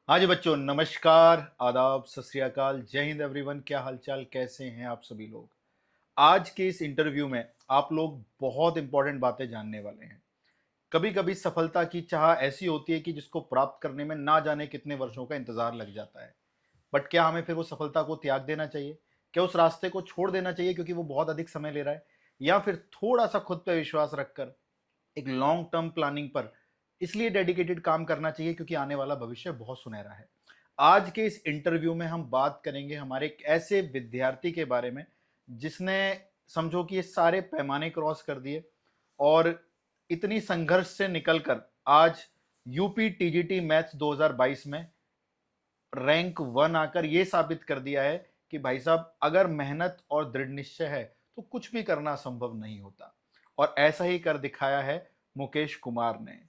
हाँ जी बच्चों, नमस्कार, आदाब, सत श्री अकाल, जय हिंद एवरीवन। क्या हालचाल, कैसे हैं आप सभी लोग। आज के इस इंटरव्यू में आप लोग बहुत इंपॉर्टेंट बातें जानने वाले हैं। कभी कभी सफलता की चाह ऐसी होती है कि जिसको प्राप्त करने में ना जाने कितने वर्षों का इंतजार लग जाता है। बट क्या हमें फिर वो सफलता को त्याग देना चाहिए? क्या उस रास्ते को छोड़ देना चाहिए क्योंकि वो बहुत अधिक समय ले रहा है? या फिर थोड़ा सा खुद पे विश्वास रखकर एक लॉन्ग टर्म प्लानिंग पर इसलिए डेडिकेटेड काम करना चाहिए क्योंकि आने वाला भविष्य बहुत सुनहरा है। आज के इस इंटरव्यू में हम बात करेंगे हमारे एक ऐसे विद्यार्थी के बारे में जिसने समझो कि ये सारे पैमाने क्रॉस कर दिए और इतनी संघर्ष से निकलकर आज यूपी टीजीटी मैथ्स 2022 में रैंक 1 आकर ये साबित कर दिया है कि भाई साहब, अगर मेहनत और दृढ़ निश्चय है तो कुछ भी करना संभव नहीं होता। और ऐसा ही कर दिखाया है मुकेश कुमार ने।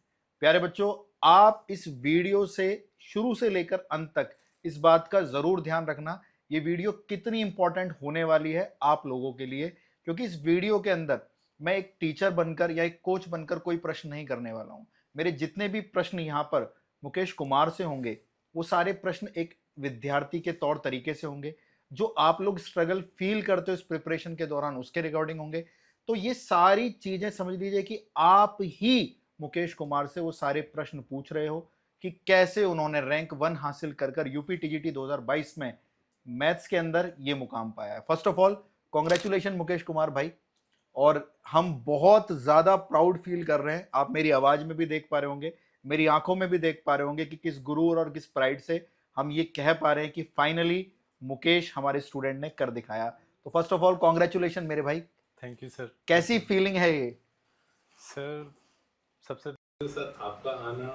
प्यारे बच्चों, आप इस वीडियो से शुरू से लेकर अंत तक इस बात का जरूर ध्यान रखना, ये वीडियो कितनी इंपॉर्टेंट होने वाली है आप लोगों के लिए। क्योंकि इस वीडियो के अंदर मैं एक टीचर बनकर या एक कोच बनकर कोई प्रश्न नहीं करने वाला हूं। मेरे जितने भी प्रश्न यहां पर मुकेश कुमार से होंगे वो सारे प्रश्न एक विद्यार्थी के तौर तरीके से होंगे। जो आप लोग स्ट्रगल फील करते हो इस प्रिपरेशन के दौरान उसके रिगार्डिंग होंगे। तो ये सारी चीजें समझ लीजिए कि आप ही मुकेश कुमार से वो सारे प्रश्न पूछ रहे हो कि कैसे उन्होंने रैंक 1 हासिल कर कर यूपी टीजीटी 2022 में मैथ्स के अंदर ये मुकाम पाया है। First of all congratulation Mukesh Kumar भाई। और हम बहुत ज्यादा प्राउड फील कर रहे हैं। आप मेरी आवाज में भी देख पा रहे होंगे, मेरी आंखों में भी देख पा रहे होंगे कि किस गुरूर और किस प्राइड से हम ये कह पा रहे हैं कि फाइनली मुकेश हमारे स्टूडेंट ने कर दिखाया। तो फर्स्ट ऑफ ऑल कॉन्ग्रेचुलेशन मेरे भाई। Thank you sir. कैसी फीलिंग है ये? सर, सबसे पहले सर आपका आना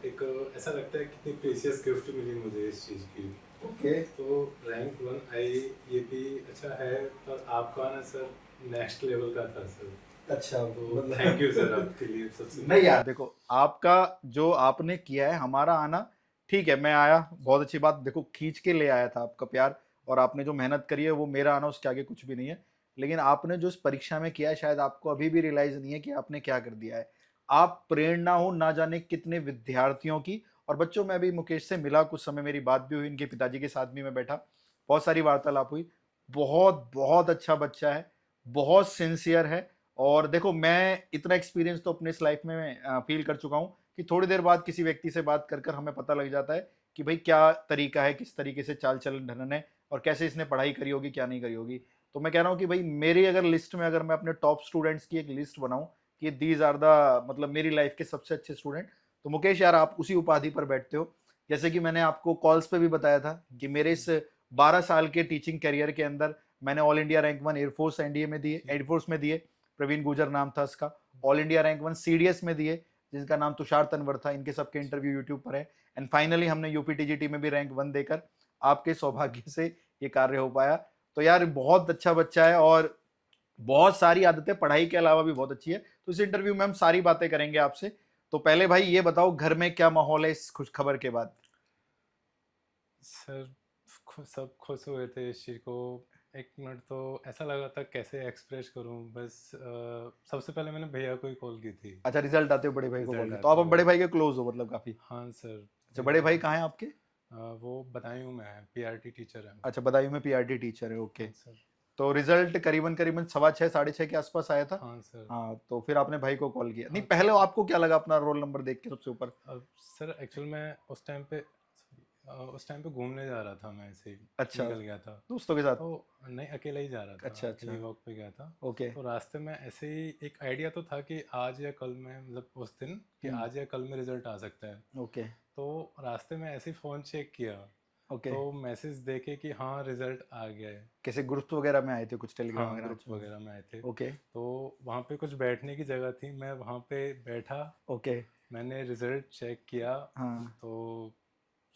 एक ऐसा लगता है कितनी प्रीशियस गिफ्ट मिली मुझे इस चीज़ की। ओके। तो रैंक 1 आई ये भी अच्छा है, पर आपका आना सर नेक्स्ट लेवल का था सर। अच्छा, तो थैंक यू सर आपके लिए सबसे नहीं यार, देखो आपका जो आपने किया है, हमारा आना ठीक है, मैं आया बहुत अच्छी बात, देखो खींच के ले आया था आपका प्यार। और आपने जो मेहनत करी है वो मेरा आना उसके आगे कुछ भी नहीं है। लेकिन आपने जो इस परीक्षा में किया है शायद आपको अभी भी रियलाइज नहीं है कि आपने क्या कर दिया है। आप प्रेरणा हो ना जाने कितने विद्यार्थियों की। और बच्चों, मैं अभी मुकेश से मिला, कुछ समय मेरी बात भी हुई, इनके पिताजी के साथ भी मैं बैठा, बहुत सारी वार्तालाप हुई। बहुत बहुत अच्छा बच्चा है, बहुत सिंसियर है। और देखो, मैं इतना एक्सपीरियंस तो अपने इस लाइफ में फील कर चुका हूँ कि थोड़ी देर बाद किसी व्यक्ति से बात कर कर हमें पता लग जाता है कि भाई क्या तरीका है, किस तरीके से चाल चलन ढलन है, और कैसे इसने पढ़ाई करी होगी क्या नहीं करी होगी। तो मैं कह रहा हूँ कि भाई मेरी अगर लिस्ट में, अगर मैं अपने टॉप स्टूडेंट्स की एक लिस्ट बनाऊं कि दीज आर द, मतलब मेरी लाइफ के सबसे अच्छे स्टूडेंट, तो मुकेश यार आप उसी उपाधि पर बैठते हो। जैसे कि मैंने आपको कॉल्स पे भी बताया था कि मेरे इस 12 साल के टीचिंग करियर के अंदर मैंने all India rank 1 air force NDA में दिए, एयरफोर्स में दिए, प्रवीण गुजर नाम था उसका। ऑल इंडिया रैंक 1 सीडीएस में दिए, जिनका नाम तुषार तनवर था। इनके सबके इंटरव्यू यूट्यूब पर है। एंड फाइनली हमने यूपी टीजीटी में भी रैंक 1 देकर आपके सौभाग्य से ये कार्य हो पाया। तो यार बहुत अच्छा बच्चा है और बहुत सारी आदतें पढ़ाई के अलावा भी बहुत अच्छी है। तो इस इंटरव्यू में हम सारी बातें करेंगे आपसे। तो पहले भाई ये बताओ, घर में क्या माहौल है इस खुश खबर के बाद? सर, सब खुश हुए थे इस चीज़ को। एक मिनट तो ऐसा लगा था कैसे एक्सप्रेस करूं, बस सबसे पहले मैंने भैया को ही कॉल की थी। अच्छा, रिजल्ट आते हो बड़े भाई को कॉल रिजल्ट किया, तो आप आते अब बड़े हुए। भाई के क्लोज हो मतलब काफी? हाँ सर। अच्छा, बड़े भैया भाई कहाँ हैं आपके? वो बदायूं में है, पीआरटी टीचर है। अच्छा, बदायूं में पीआरटी टीचर है, ओके। हाँ सर। तो रिजल्ट करीबन करीबन 6:15 6:30 के आसपास आया था। हाँ सर। हाँ, तो फिर आपने भाई को कॉल किया नहीं? हाँ तो पहले आपको क्या लगा अपना रोल नंबर देख के सबसे ऊपर? अब सर एक्चुअल में उस टाइम पे घूमने जा रहा था, मैं ऐसे ही अच्छा, निकल गया था। दोस्तों के साथ? तो नहीं, अकेला ही जा रहा था, अच्छा अकेले अच्छा। वॉक पे गया था। ओके। तो रास्ते में ऐसे ही एक आइडिया तो था कि आज या कल में, मतलब उस दिन कि हम्म। आज या कल में रिजल्ट आ सकता है। ओके। तो रास्ते में ऐसे ही फ़ोन चेक किया, ओके। तो मैसेज देखे कि हाँ रिजल्ट आ गया है। कैसे ग्रुप्स वगैरह में आए थे, कुछ टेलीग्राम हाँ, वगैरह? ग्रुप अच्छा। वगैरह में आए थे। ओके। तो वहाँ पे कुछ बैठने की जगह थी, मैं वहाँ पे बैठा। ओके। मैंने रिजल्ट चेक किया, हाँ। तो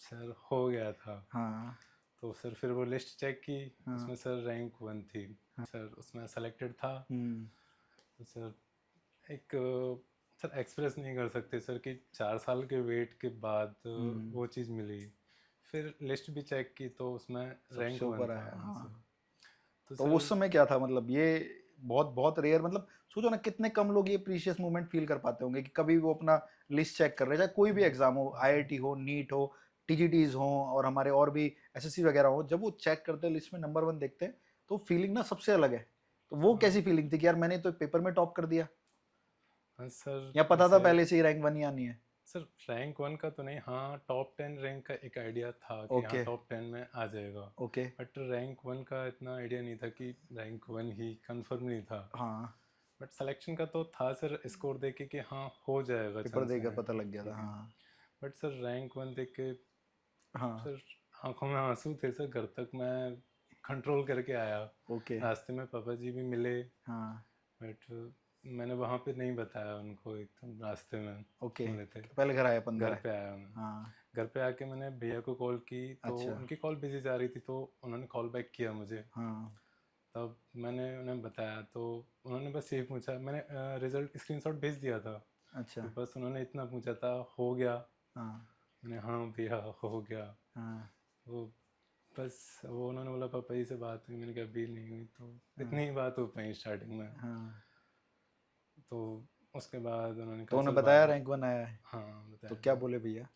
सर हो गया था। हाँ। तो सर फिर वो लिस्ट चेक की, हाँ। उसमें सर रैंक 1 थी। सर उसमें सेलेक्टेड था। हम्म। तो सर एक सर एक्सप्रेस नहीं कर सकते सर कि 4 साल के वेट के बाद हम्म। वो चीज़ मिली। फिर लिस्ट भी चेक की तो उसमें सबसे रैंक 1 ऊपर था। आया, हाँ सर। हाँ। तो तो सर उस समय क्या था, मतलब ये बहुत बहुत रेयर, मतलब सोचो ना कितने कम लोग ये प्रीशियस मोमेंट फील कर पाते होंगे कि कभी वो अपना लिस्ट चेक कर रहे हैं, चाहे कोई भी एग्जाम हो, हाँ सर। आईआईटी हो, नीट हो, टीजीटीज हों और हमारे और भी एसएससी वगैरह हो, जब वो चेक करते हैं लिस्ट में नंबर 1 देखते हैं तो फीलिंग ना सबसे अलग है। तो वो हाँ कैसी फीलिंग थी कि यार मैंने तो पेपर में टॉप कर दिया, हाँ सर, या पता था जैसे पहले से ही रैंक 1 ही आनी है? सर रैंक 1 का तो नहीं, हाँ टॉप 10 रैंक का एक आइडिया था कि हाँ ओके। टॉप 10 में आ जाएगा। ओके। बट रैंक 1 का इतना आइडिया नहीं था कि रैंक 1 ही कंफर्म नहीं था। हाँ, बट सिलेक्शन का तो था सर, स्कोर देख के कि हाँ हो जाएगा, पेपर चांस देकर है पता लग गया था। ठीक है। हाँ। बट सर रैंक 1 देख के हाँ। सर आंखों में आंसू थे सर, घर तक मैं कंट्रोल करके आया। ओके। रास्ते में पापा जी भी मिले, हाँ। बट मैंने वहाँ पे नहीं बताया उनको, एकदम रास्ते में ओके, मिले थे। तो पहले घर आए, अपन घर घर आए। पे आया मैं, हाँ। घर पे आके मैंने भैया को कॉल की तो अच्छा। उनकी कॉल बिजी जा रही थी, तो उन्होंने कॉल बैक किया मुझे। हाँ। तब मैंने उन्हें बताया तो उन्होंने बस यही पूछा, मैंने रिजल्ट स्क्रीनशॉट भेज दिया था, अच्छा। तो बस उन्होंने इतना पूछा था हो गया। हाँ। मैंने हाँ भैया हो गया। हाँ। वो बस वो उन्होंने बोला पापा जी से बात हुई, मैंने कहा अभी नहीं हुई, तो हाँ। इतनी ही बात हो पाई स्टार्टिंग में। हाँ। तो उसके बाद उन्होंने तो कहा उन्हें चल बताया बाद। रैंक 1 आया है? हाँ तो बताया क्या था। बोले भैया?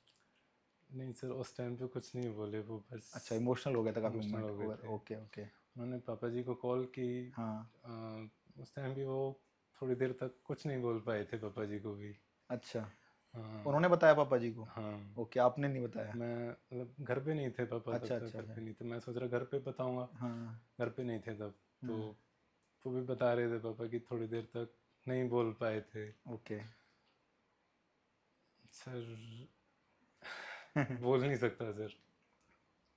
नहीं सर उस टाइम पे कुछ नहीं बोले, वो बस अच्छा, इमोशनल हो गया था काफी इमोशनल मोमेंट हो गए ओवर। थे। ओके। ओके। उन्होंने पापा जी को कॉल की। हाँ। उस टाइम भी वो थोड़ी देर तक कुछ नहीं बोल पाए थे, पापा जी को भी। अच्छा, हाँ। उन्होंने बताया पापा जी को? हाँ। ओके, आपने नहीं बताया? मैं मतलब घर पे नहीं थे पापा, तब अच्छा, तक अच्छा, घर अच्छा। पे नहीं थे, मैं सोच रहा घर पे बताऊंगा। हाँ। घर पे नहीं थे तब। तो हाँ। वो भी बता रहे थे पापा कि थोड़ी देर तक नहीं बोल पाए थे ओके। सर। बोल नहीं सकता सर।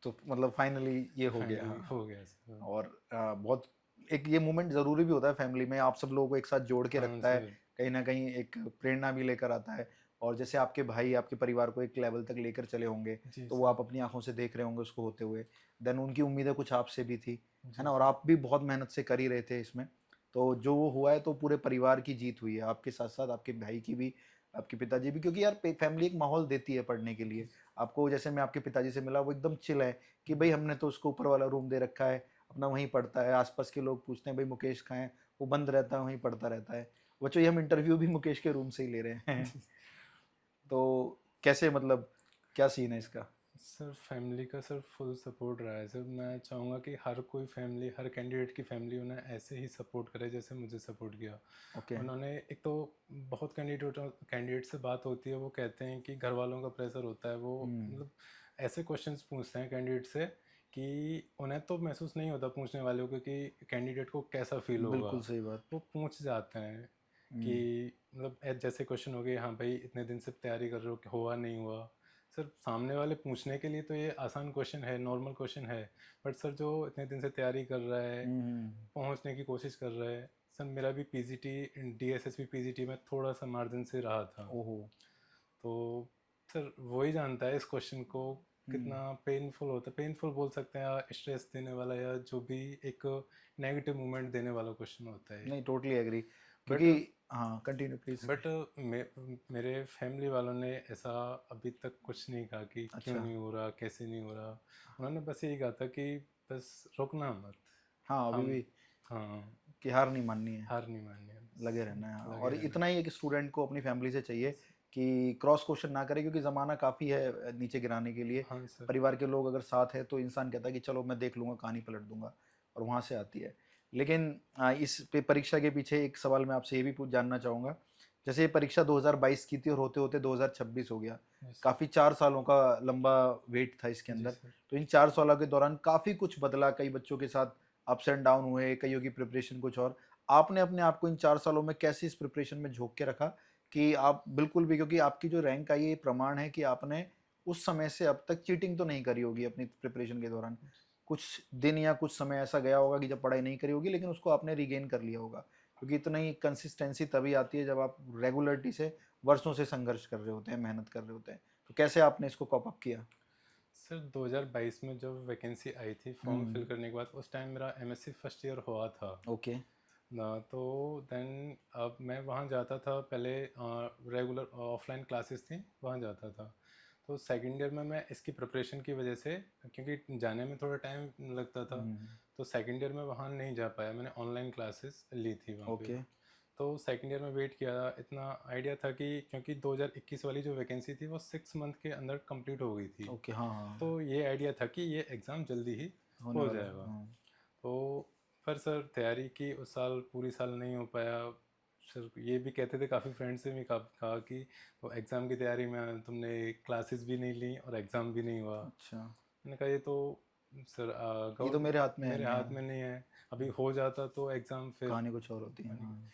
तो मतलब फाइनली ये हो गया। फाइनली हाँ। हो गया सर। और बहुत एक ये मोमेंट ज़रूरी भी होता है फैमिली में, आप सब लोगों को एक साथ जोड़ के हाँ रखता है, सर। कहीं ना कहीं एक प्रेरणा भी लेकर आता है। और जैसे आपके भाई आपके परिवार को एक लेवल तक लेकर चले होंगे, जी तो वो सर। आप अपनी आंखों से देख रहे होंगे उसको होते हुए। देन उनकी उम्मीदें कुछ आपसे भी थी, है जी ना, और सर। आप भी बहुत मेहनत से कर ही रहे थे इसमें। तो जो वो हुआ है तो पूरे परिवार की जीत हुई है, आपके साथ साथ आपके भाई की भी, आपके पिताजी भी, क्योंकि यार फैमिली एक माहौल देती है पढ़ने के लिए आपको। जैसे मैं आपके पिताजी से मिला, वो एकदम चिल है कि भाई हमने तो उसको ऊपर वाला रूम दे रखा है, अपना वहीं पढ़ता है। आसपास के लोग पूछते हैं भाई मुकेश कहाँ है, वो बंद रहता है वहीं पढ़ता रहता है। बच्चों, ये हम इंटरव्यू भी मुकेश के रूम से ही ले रहे हैं। तो कैसे, मतलब क्या सीन है इसका? सर फैमिली का सर फुल सपोर्ट रहा है सर। मैं चाहूँगा कि हर कोई फैमिली, हर कैंडिडेट की फैमिली उन्हें ऐसे ही सपोर्ट करे जैसे मुझे सपोर्ट किया ओके। उन्होंने। एक तो बहुत कैंडिडेट से बात होती है, वो कहते हैं कि घर वालों का प्रेशर होता है, वो हम्म। मतलब ऐसे क्वेश्चंस पूछते हैं कैंडिडेट से कि उन्हें तो महसूस नहीं होता पूछने वालों को कि कैंडिडेट को कैसा फील होगा। बिल्कुल सही बात। वो पूछ जाते हैं कि हम्म। मतलब जैसे क्वेश्चन हो गए, हाँ भाई इतने दिन से तैयारी कर रहे हो कि हुआ नहीं हुआ। सर सामने वाले पूछने के लिए तो ये आसान क्वेश्चन है, नॉर्मल क्वेश्चन है, बट सर जो इतने दिन से तैयारी कर रहा है, हम्म। पहुंचने की कोशिश कर रहा है। सर मेरा भी पीजीटी, डीएसएसबी पीजीटी में थोड़ा सा मार्जिन से रहा था, ओहो। तो सर वही जानता है इस क्वेश्चन को हम्म। कितना पेनफुल होता है। पेनफुल बोल सकते हैं, या स्ट्रेस देने वाला, या जो भी एक नेगेटिव मोमेंट देने वाला क्वेश्चन होता है। नहीं, टोटली एग्री, बट क्योंकि हाँ, कंटिन्यू प्लीज। बट मेरे फैमिली वालों ने ऐसा अभी तक कुछ नहीं कहा कि क्यों अच्छा। नहीं हो रहा, कैसे नहीं हो रहा। उन्होंने बस यही कहा था कि बस रुकना मत। हाँ, अभी हम भी हाँ, कि हार नहीं माननी है, हार नहीं माननी है, लगे बस रहना है। हाँ, लगे और रहना इतना है। ही एक स्टूडेंट को अपनी फैमिली से चाहिए कि क्रॉस क्वेश्चन ना करे, क्योंकि ज़माना काफ़ी है नीचे गिराने के लिए। हाँ सर। परिवार के लोग अगर साथ है तो इंसान कहता है कि चलो मैं देख लूँगा, कहानी पलट दूंगा, और वहाँ से आती है। लेकिन इस परीक्षा के पीछे एक सवाल मैं आपसे ये भी पूछ जानना चाहूँगा। जैसे ये परीक्षा 2022 की थी और होते होते 2026 हो गया, जी सर। काफ़ी 4 सालों का लंबा वेट था इसके जी अंदर। सर। तो इन 4 सालों के दौरान काफ़ी कुछ बदला, कई बच्चों के साथ अप्स एंड डाउन हुए, कईयों की प्रिपरेशन कुछ और। आपने अपने आप को इन 4 सालों में कैसे इस प्रिपरेशन में झोंक के रखा कि आप बिल्कुल भी, क्योंकि आपकी जो रैंक आई है ये प्रमाण है कि आपने उस समय से अब तक चीटिंग तो नहीं करी होगी अपनी प्रिपरेशन के दौरान। कुछ दिन या कुछ समय ऐसा गया होगा कि जब पढ़ाई नहीं करी होगी, लेकिन उसको आपने रिगेन कर लिया होगा, क्योंकि इतना ही कंसिस्टेंसी तभी आती है जब आप रेगुलरिटी से वर्षों से संघर्ष कर रहे होते हैं, मेहनत कर रहे होते हैं। तो कैसे आपने इसको कॉप अप किया? सर 2022 में जब वैकेंसी आई थी फॉर्म फिल करने के बाद, उस टाइम मेरा एमएससी फर्स्ट ईयर हुआ था ओके। ना। तो देन अब मैं वहाँ जाता था पहले, रेगुलर ऑफलाइन क्लासेस थी, वहाँ जाता था। तो सेकंड ईयर में मैं इसकी प्रिपरेशन की वजह से, क्योंकि जाने में थोड़ा टाइम लगता था, तो सेकंड ईयर में वहाँ नहीं जा पाया, मैंने ऑनलाइन क्लासेस ली थी वहाँ पे। ओके। तो सेकंड ईयर में वेट किया, इतना आइडिया था कि क्योंकि 2021 वाली जो वैकेंसी थी वो 6 मंथ के अंदर कंप्लीट हो गई थी, ओके, हाँ हाँ, तो ये आइडिया था कि ये एग्ज़ाम जल्दी ही होने हो वाला है, जाएगा। हाँ। तो पर सर तैयारी की उस साल, पूरी साल नहीं हो पाया। सर ये भी कहते थे, काफ़ी फ्रेंड्स से भी कहा कि वो एग्ज़ाम की तैयारी में तुमने क्लासेस भी नहीं ली और एग्ज़ाम भी नहीं हुआ। अच्छा, मैंने कहा ये तो सर ये तो मेरे हाथ में है मेरे नहीं, हाथ में हाँ। नहीं है, अभी हो जाता तो एग्ज़ाम फिर कहानी कुछ और होती है, बनेगी। हाँ।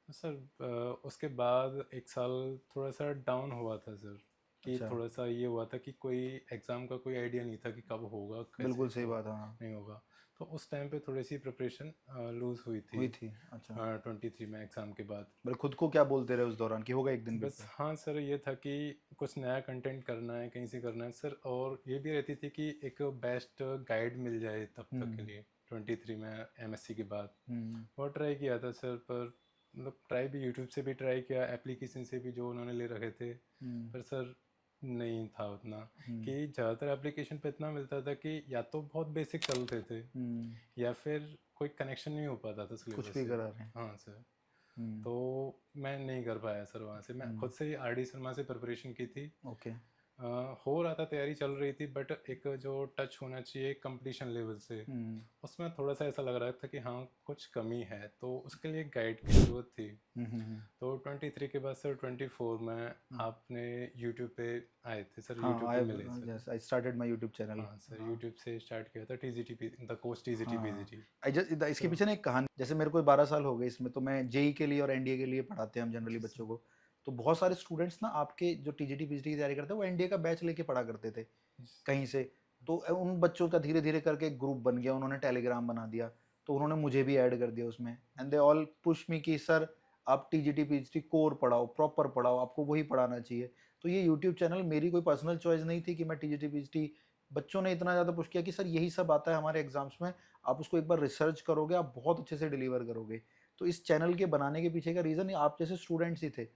तो सर उसके बाद एक साल थोड़ा सा डाउन हुआ था सर, कि अच्छा, थोड़ा सा ये हुआ था कि कोई एग्ज़ाम का कोई आइडिया नहीं था कि कब होगा, कैसे बिल्कुल सही होगा, बात है, हाँ। नहीं होगा। तो उस टाइम पे थोड़ी सी प्रिपरेशन लूज़ हुई थी हुई थी, अच्छा। 23 में एग्ज़ाम के बाद। मतलब खुद को क्या बोलते रहे उस दौरान कि होगा एक दिन बस पेपर? हाँ सर, ये था कि कुछ नया कंटेंट करना है, कहीं से करना है सर, और ये भी रहती थी कि एक बेस्ट गाइड मिल जाए तब तक के हुँ, लिए 23 में एमएससी के बाद। हुँ, बहुत ट्राई किया था सर, पर मतलब ट्राई भी यूट्यूब से भी ट्राई किया, एप्लीकेशन से भी जो उन्होंने ले रखे थे, हुँ, पर सर नहीं था उतना। हुँ, कि ज़्यादातर एप्लीकेशन पे इतना मिलता था कि या तो बहुत बेसिक चलते थे हुँ। या फिर कोई कनेक्शन नहीं हो पाता था कुछ सिलेबस भी से। करा रहे हैं। हाँ सर, हुँ, तो मैं नहीं कर पाया सर वहाँ से। मैं हुँ, खुद से ही आर डी शर्मा से प्रिपरेशन की थी। ओके। अ, हो रहा था, तैयारी चल रही थी, बट एक जो टच होना चाहिए कंपटीशन लेवल से, हुँ, उसमें थोड़ा सा ऐसा लग रहा था कि हाँ कुछ कमी है, तो उसके लिए गाइड की ज़रूरत थी। हुँ, हुँ, हुँ, तो 23 के बाद सर 24 में हुँ। आपने यूट्यूब पे आए थे सर, हाँ, यूट्यूब पे मिले sir. Yes, I started my YouTube channel. हाँ सर, हाँ, यूट्यूब से स्टार्ट किया था, T G T P the coach T G T P G हाँ। टी। आई जस्ट इसके तो पीछे ना एक कहानी, जैसे मेरे को 12 साल हो गए इसमें, तो मैं जेईई के लिए और एनडीए के लिए पढ़ाते हैं हम जनरली जी सर। बच्चों को। तो बहुत सारे स्टूडेंट्स ना आपके जो टीजीटी पीजीटी की तैयारी करते हैं वो एनडीए का बैच लेके पढ़ा करते थे कहीं से। तो उन बच्चों का धीरे-धीरे करके एक ग्रुप बन गया, उन्होंने टेलीग्राम बना दिया, तो उन्होंने मुझे भी ऐड कर दिया उसमें, and they all push me कि सर आप टीजीटी पीजीटी कोर पढ़ाओ, प्रॉपर पढ़ाओ, आपको वही पढ़ाना चाहिए। तो ये यूट्यूब चैनल मेरी कोई पर्सनल चॉइस नहीं थी कि मैं टीजीटी पीजीटी, बच्चों ने इतना ज़्यादा पुश किया कि सर यही सब आता है हमारे एग्जाम्स में, आप उसको एक बार रिसर्च करोगे, आप बहुत अच्छे से डिलीवर करोगे। तो इस चैनल के बनाने के पीछे का रीज़न आप जैसे स्टूडेंट्स ही थे।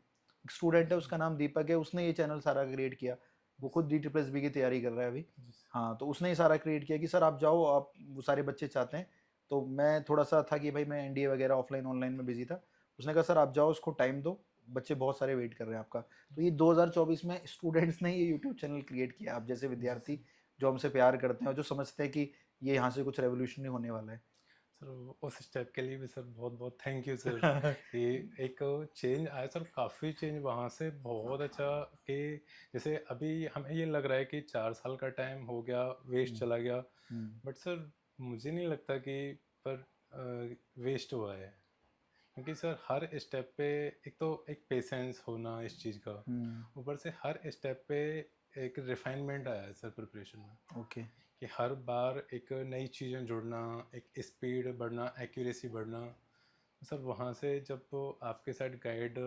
एक स्टूडेंट है, उसका नाम दीपक है, उसने ये चैनल सारा क्रिएट किया। वो खुद डी ट्रिपल एस बी की तैयारी कर रहा है अभी। जी सर। हाँ, तो उसने ये सारा क्रिएट किया कि सर आप जाओ, आप वो सारे बच्चे चाहते हैं। तो मैं थोड़ा-सा था कि भाई मैं एनडीए वगैरह ऑफलाइन ऑनलाइन में बिज़ी था। उसने कहा सर आप जाओ, उसको टाइम दो, बच्चे बहुत सारे वेट कर रहे हैं आपका। तो ये 2024 में स्टूडेंट्स ने ये यूट्यूब चैनल क्रिएट किया। आप जैसे जी विद्यार्थी सर। जो हमसे प्यार करते हैं और जो समझते हैं कि ये यहाँ से कुछ रेवोल्यूशनरी होने वाला है। सर उस स्टेप के लिए भी सर बहुत बहुत थैंक यू सर, कि एक चेंज आया सर, काफ़ी चेंज वहाँ से, बहुत अच्छा। कि जैसे अभी हमें ये लग रहा है कि 4 साल का टाइम हो गया, वेस्ट हुँ, चला गया, हुँ, बट सर मुझे नहीं लगता कि पर वेस्ट हुआ है। क्योंकि सर हर स्टेप पे एक तो एक पेशेंस होना इस चीज़ का, हुँ, ऊपर से हर स्टेप पे एक रिफाइनमेंट आया है सर प्रिपरेशन में, ओके। कि हर बार एक नई चीज़ें जुड़ना, एक स्पीड बढ़ना, एक्यूरेसी बढ़ना। सर वहाँ से जब तो आपके साथ गाइड,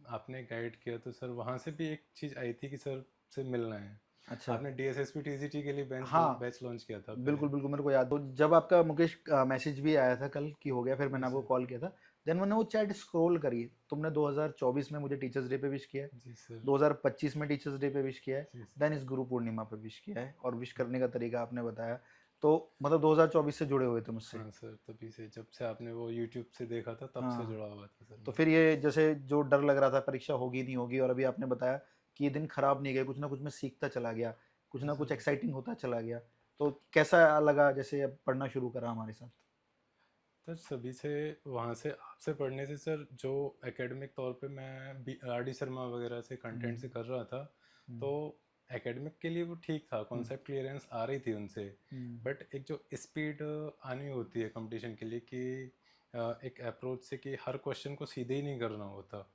आपने गाइड किया, तो सर वहाँ से भी एक चीज़ आई थी कि सर से मिलना है। अच्छा, आपने D S S P T G T के लिए हाँ, बैच लॉन्च किया था पहले। बिल्कुल, बिल्कुल मेरे को याद। तो जब आपका मुकेश मैसेज भी आया था कल कि हो गया, फिर मैंने जी आपको सर। कॉल किया था। देन मैंने वो चैट स्क्रॉल करी, तुमने 2024 में मुझे टीचर्स डे पे विश किया है, जी सर। 2025 में टीचर्स डे पे विश किया है, जी सर। देन इस गुरु पूर्णिमा पे विश किया है, और विश करने का तरीका आपने बताया। तो मतलब 2024 से जुड़े हुए थे मुझसे। हाँ सर, तभी से, जब से आपने वो यूट्यूब से देखा था तब से हाँ, जुड़ा हुआ था सर तो मैं। फिर ये जैसे जो डर लग रहा था परीक्षा होगी नहीं होगी, और अभी आपने बताया कि ये दिन खराब नहीं गए, कुछ ना कुछ मैं सीखता चला गया, कुछ जी ना कुछ सर। एक्साइटिंग होता चला गया। तो कैसा लगा जैसे अब पढ़ना शुरू करा हमारे साथ? सर सभी से, वहाँ से आपसे पढ़ने से सर, जो एकेडमिक तौर पे मैं बी आर डी शर्मा वगैरह से कंटेंट हम्म, से कर रहा था, हम्म, तो एकेडमिक के लिए वो ठीक था, हम्म, कॉन्सेप्ट क्लियरेंस आ रही थी उनसे। हम्म, बट एक जो स्पीड आनी होती है कंपटीशन के लिए, कि एक अप्रोच से कि हर क्वेश्चन को सीधे ही नहीं करना होता,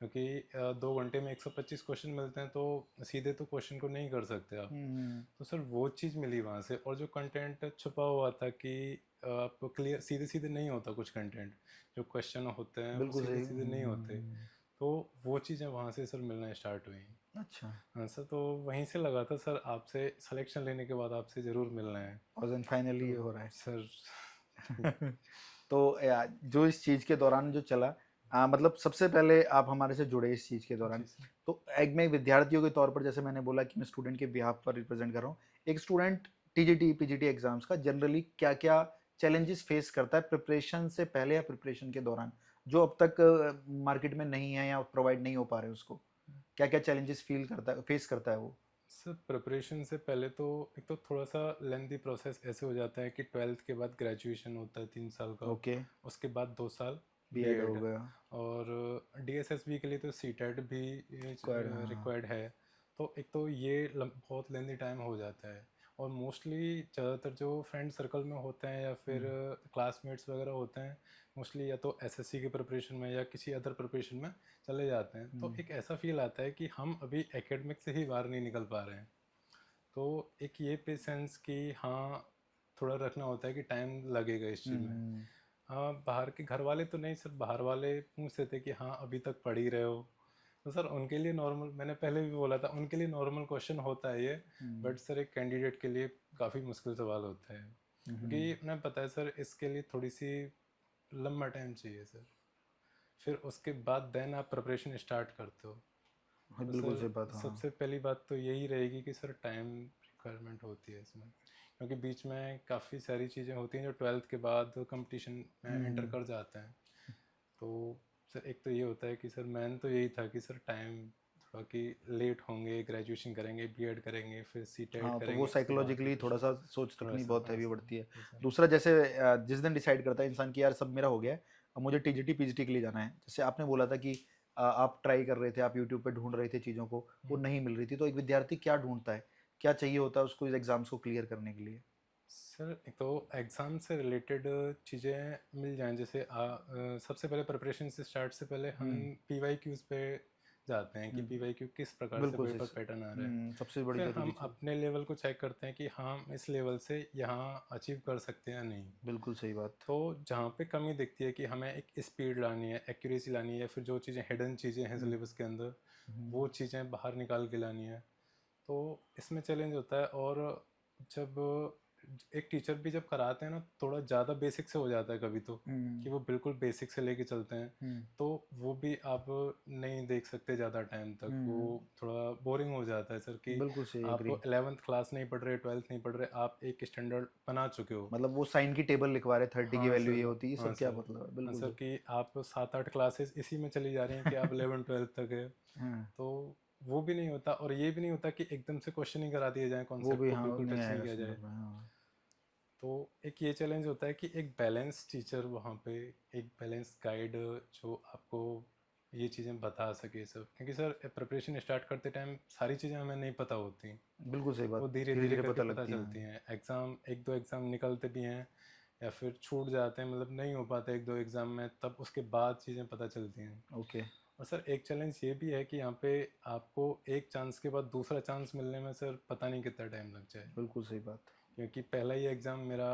क्योंकि 2 घंटे में 125 क्वेश्चन मिलते हैं, तो सीधे तो क्वेश्चन को नहीं कर सकते आप। हम्म, तो सर वो चीज़ मिली वहाँ से, और जो कंटेंट छुपा हुआ था कि आप क्लियर, सीधे सीधे नहीं होता कुछ कंटेंट, जो क्वेश्चन होते हैं वो बिल्कुल सीधे सही। सीधे नहीं होते। तो वो चीज़ें वहाँ से सर मिलना स्टार्ट हुई। अच्छा, हाँ सर, तो वहीं से लगा था सर, आपसे सिलेक्शन लेने के बाद आपसे ज़रूर मिलना है। और देन फाइनली ये तो हो रहा सर है। तो जो इस चीज़ के दौरान जो चला, मतलब सबसे पहले आप हमारे से जुड़े इस चीज़ के दौरान। जी सर। तो एक मैं विद्यार्थियों के तौर पर, जैसे मैंने बोला कि मैं स्टूडेंट के बिहाफ पर रिप्रेजेंट कर रहा हूँ, एक स्टूडेंट टीजीटी पीजीटी एग्जाम्स का जनरली क्या क्या चैलेंजेस फेस करता है प्रिपरेशन से पहले या प्रिपरेशन के दौरान, जो अब तक मार्केट में नहीं है या प्रोवाइड नहीं हो पा रहे उसको? क्या क्या चैलेंजेस फेस करता है वो? सर प्रिपरेशन से पहले तो एक तो थोड़ा सा लेंदी प्रोसेस ऐसे हो जाता है कि 12th के बाद ग्रेजुएशन होता है 3 साल का, ओके। उसके बाद 2 साल बीएड हो बीएड, गया। और डीएसएसबी के लिए तो सीटेट भी स्क्वाड, हाँ। रिक्वायर्ड है। तो एक तो ये बहुत लेंदी टाइम हो जाता है। और मोस्टली ज़्यादातर जो फ्रेंड सर्कल में होते हैं या फिर क्लासमेट्स वगैरह होते हैं, मोस्टली या तो एसएससी की प्रिपरेशन में या किसी अदर प्रिपरेशन में चले जाते हैं। तो एक ऐसा फील आता है कि हम अभी एकेडमिक से ही बाहर नहीं निकल पा रहे हैं। तो एक ये पेशेंस कि हाँ, थोड़ा रखना होता है कि टाइम लगेगा इस चीज़ में। हाँ, बाहर के घर वाले तो नहीं सर, बाहर वाले पूछते थे कि हाँ अभी तक पढ़ ही रहे हो, तो सर उनके लिए नॉर्मल, मैंने पहले भी बोला था, उनके लिए नॉर्मल क्वेश्चन होता है ये। बट सर एक कैंडिडेट के लिए काफ़ी मुश्किल सवाल होता है, क्योंकि उन्हें पता है सर इसके लिए थोड़ी सी लंबा टाइम चाहिए सर। फिर उसके बाद देन आप प्रिपरेशन स्टार्ट करते हो। हाँ, तो बिल्कुल सही सर बात, हाँ। सबसे पहली बात तो यही रहेगी कि सर टाइम रिक्वायरमेंट होती है इसमें, क्योंकि बीच में काफ़ी सारी चीज़ें होती हैं जो 12th के बाद कंपटीशन में एंटर कर जाते हैं। तो सर एक तो ये होता है कि सर मैन तो यही था कि सर टाइम थोड़ा कि लेट होंगे, ग्रेजुएशन करेंगे, बीएड करेंगे, फिर सीटेट हाँ, तो वो करेंगे, उसके बाद साइकोलॉजिकली थोड़ा प्रिपरेशन सा सोच थोड़ा रखनी सा, बहुत हाँ हैवी सर, पड़ती है। जी सर। दूसरा, जैसे जिस दिन डिसाइड करता है इंसान कि यार सब मेरा हो गया है, अब मुझे टीजीटी पीजीटी के लिए जाना है। जैसे आपने बोला था कि आप ट्राई कर रहे थे, आप यूट्यूब पे ढूंढ रहे थे चीज़ों को, वो नहीं मिल रही थी। तो एक विद्यार्थी क्या ढूंढता है, क्या चाहिए होता है उसको इस एग्जाम्स को क्लियर करने के लिए? सर एक तो एग्ज़ाम से रिलेटेड चीज़ें मिल जाएं, जैसे सबसे पहले प्रिपरेशन से स्टार्ट से पहले हम हम्म। पीवाई क्यूज़ पे जाते हैं कि हम्म। पीवाई क्यू किस प्रकार से बिल्कुल पेपर सही। पैटर्न आ रहा है। सबसे बड़ी फिर ज़रूरी हम चीज़। अपने लेवल को चेक करते हैं कि हम इस लेवल से यहाँ अचीव कर सकते हैं या नहीं। बिल्कुल सही बात। तो जहाँ पे कमी दिखती है कि हमें एक स्पीड लानी है, एक्यूरेसी लानी है, या फिर जो चीज़ें हिडन चीज़ें हैं हम्म। सिलेबस के अंदर, हम्म। वो चीज़ें बाहर निकाल के लानी है। तो इसमें चैलेंज होता है। और जब एक टीचर भी जब कराते हैं ना, थोड़ा ज़्यादा बेसिक से हो जाता है कभी तो, हम्म। कि वो बिल्कुल बेसिक से लेके चलते हैं। हम्म। तो वो भी आप नहीं देख सकते ज़्यादा टाइम तक, वो हम्म। थोड़ा बोरिंग हो जाता है सर कि बिल्कुल सही, आप एग्री। 11th क्लास नहीं पढ़ रहे, 12th नहीं पढ़ रहे, आप एक स्टैंडर्ड बना चुके हो। मतलब वो साइन की टेबल लिखवा रहे, 30 की हाँ वैल्यू ये सर, होती है, ये हाँ सब क्या सर, मतलब है? हाँ बिल्कुल सर, सही। कि आप 7-8 क्लासेस इसी में चली जा रही हैं कि आप 11th-12th तक है। हाँ, तो वो भी नहीं होता, और ये भी नहीं होता कि एकदम से क्वेश्चन ही करा दिए जाएं, वो कॉन्सेप्ट भी को हाँ, बिल्कुल नहीं टच नहीं आएगा किया समझ जाए। में, हाँ। तो एक ये चैलेंज होता है कि एक बैलेंस टीचर वहाँ पे, एक बैलेंस गाइड जो आपको ये चीज़ें बता सके सब, क्योंकि सर प्रिपरेशन स्टार्ट करते टाइम सारी चीज़ें हमें नहीं पता होती, बिल्कुल सही वो बात, धीरे धीरे धीरे धीरे करके पता पता लगती है, चलती हाँ। हैं। एग्ज़ाम, एक दो एग्ज़ाम निकलते भी हैं या फिर छूट जाते हैं, मतलब नहीं हो पाते एक दो एग्ज़ाम में, तब उसके बाद चीज़ें पता चलती हैं। ओके। और सर एक चैलेंज ये भी है कि यहाँ पे आपको एक चांस के बाद दूसरा चांस मिलने में सर पता नहीं कितना टाइम लग जाए, बिल्कुल सही बात। क्योंकि पहला ही एग्ज़ाम मेरा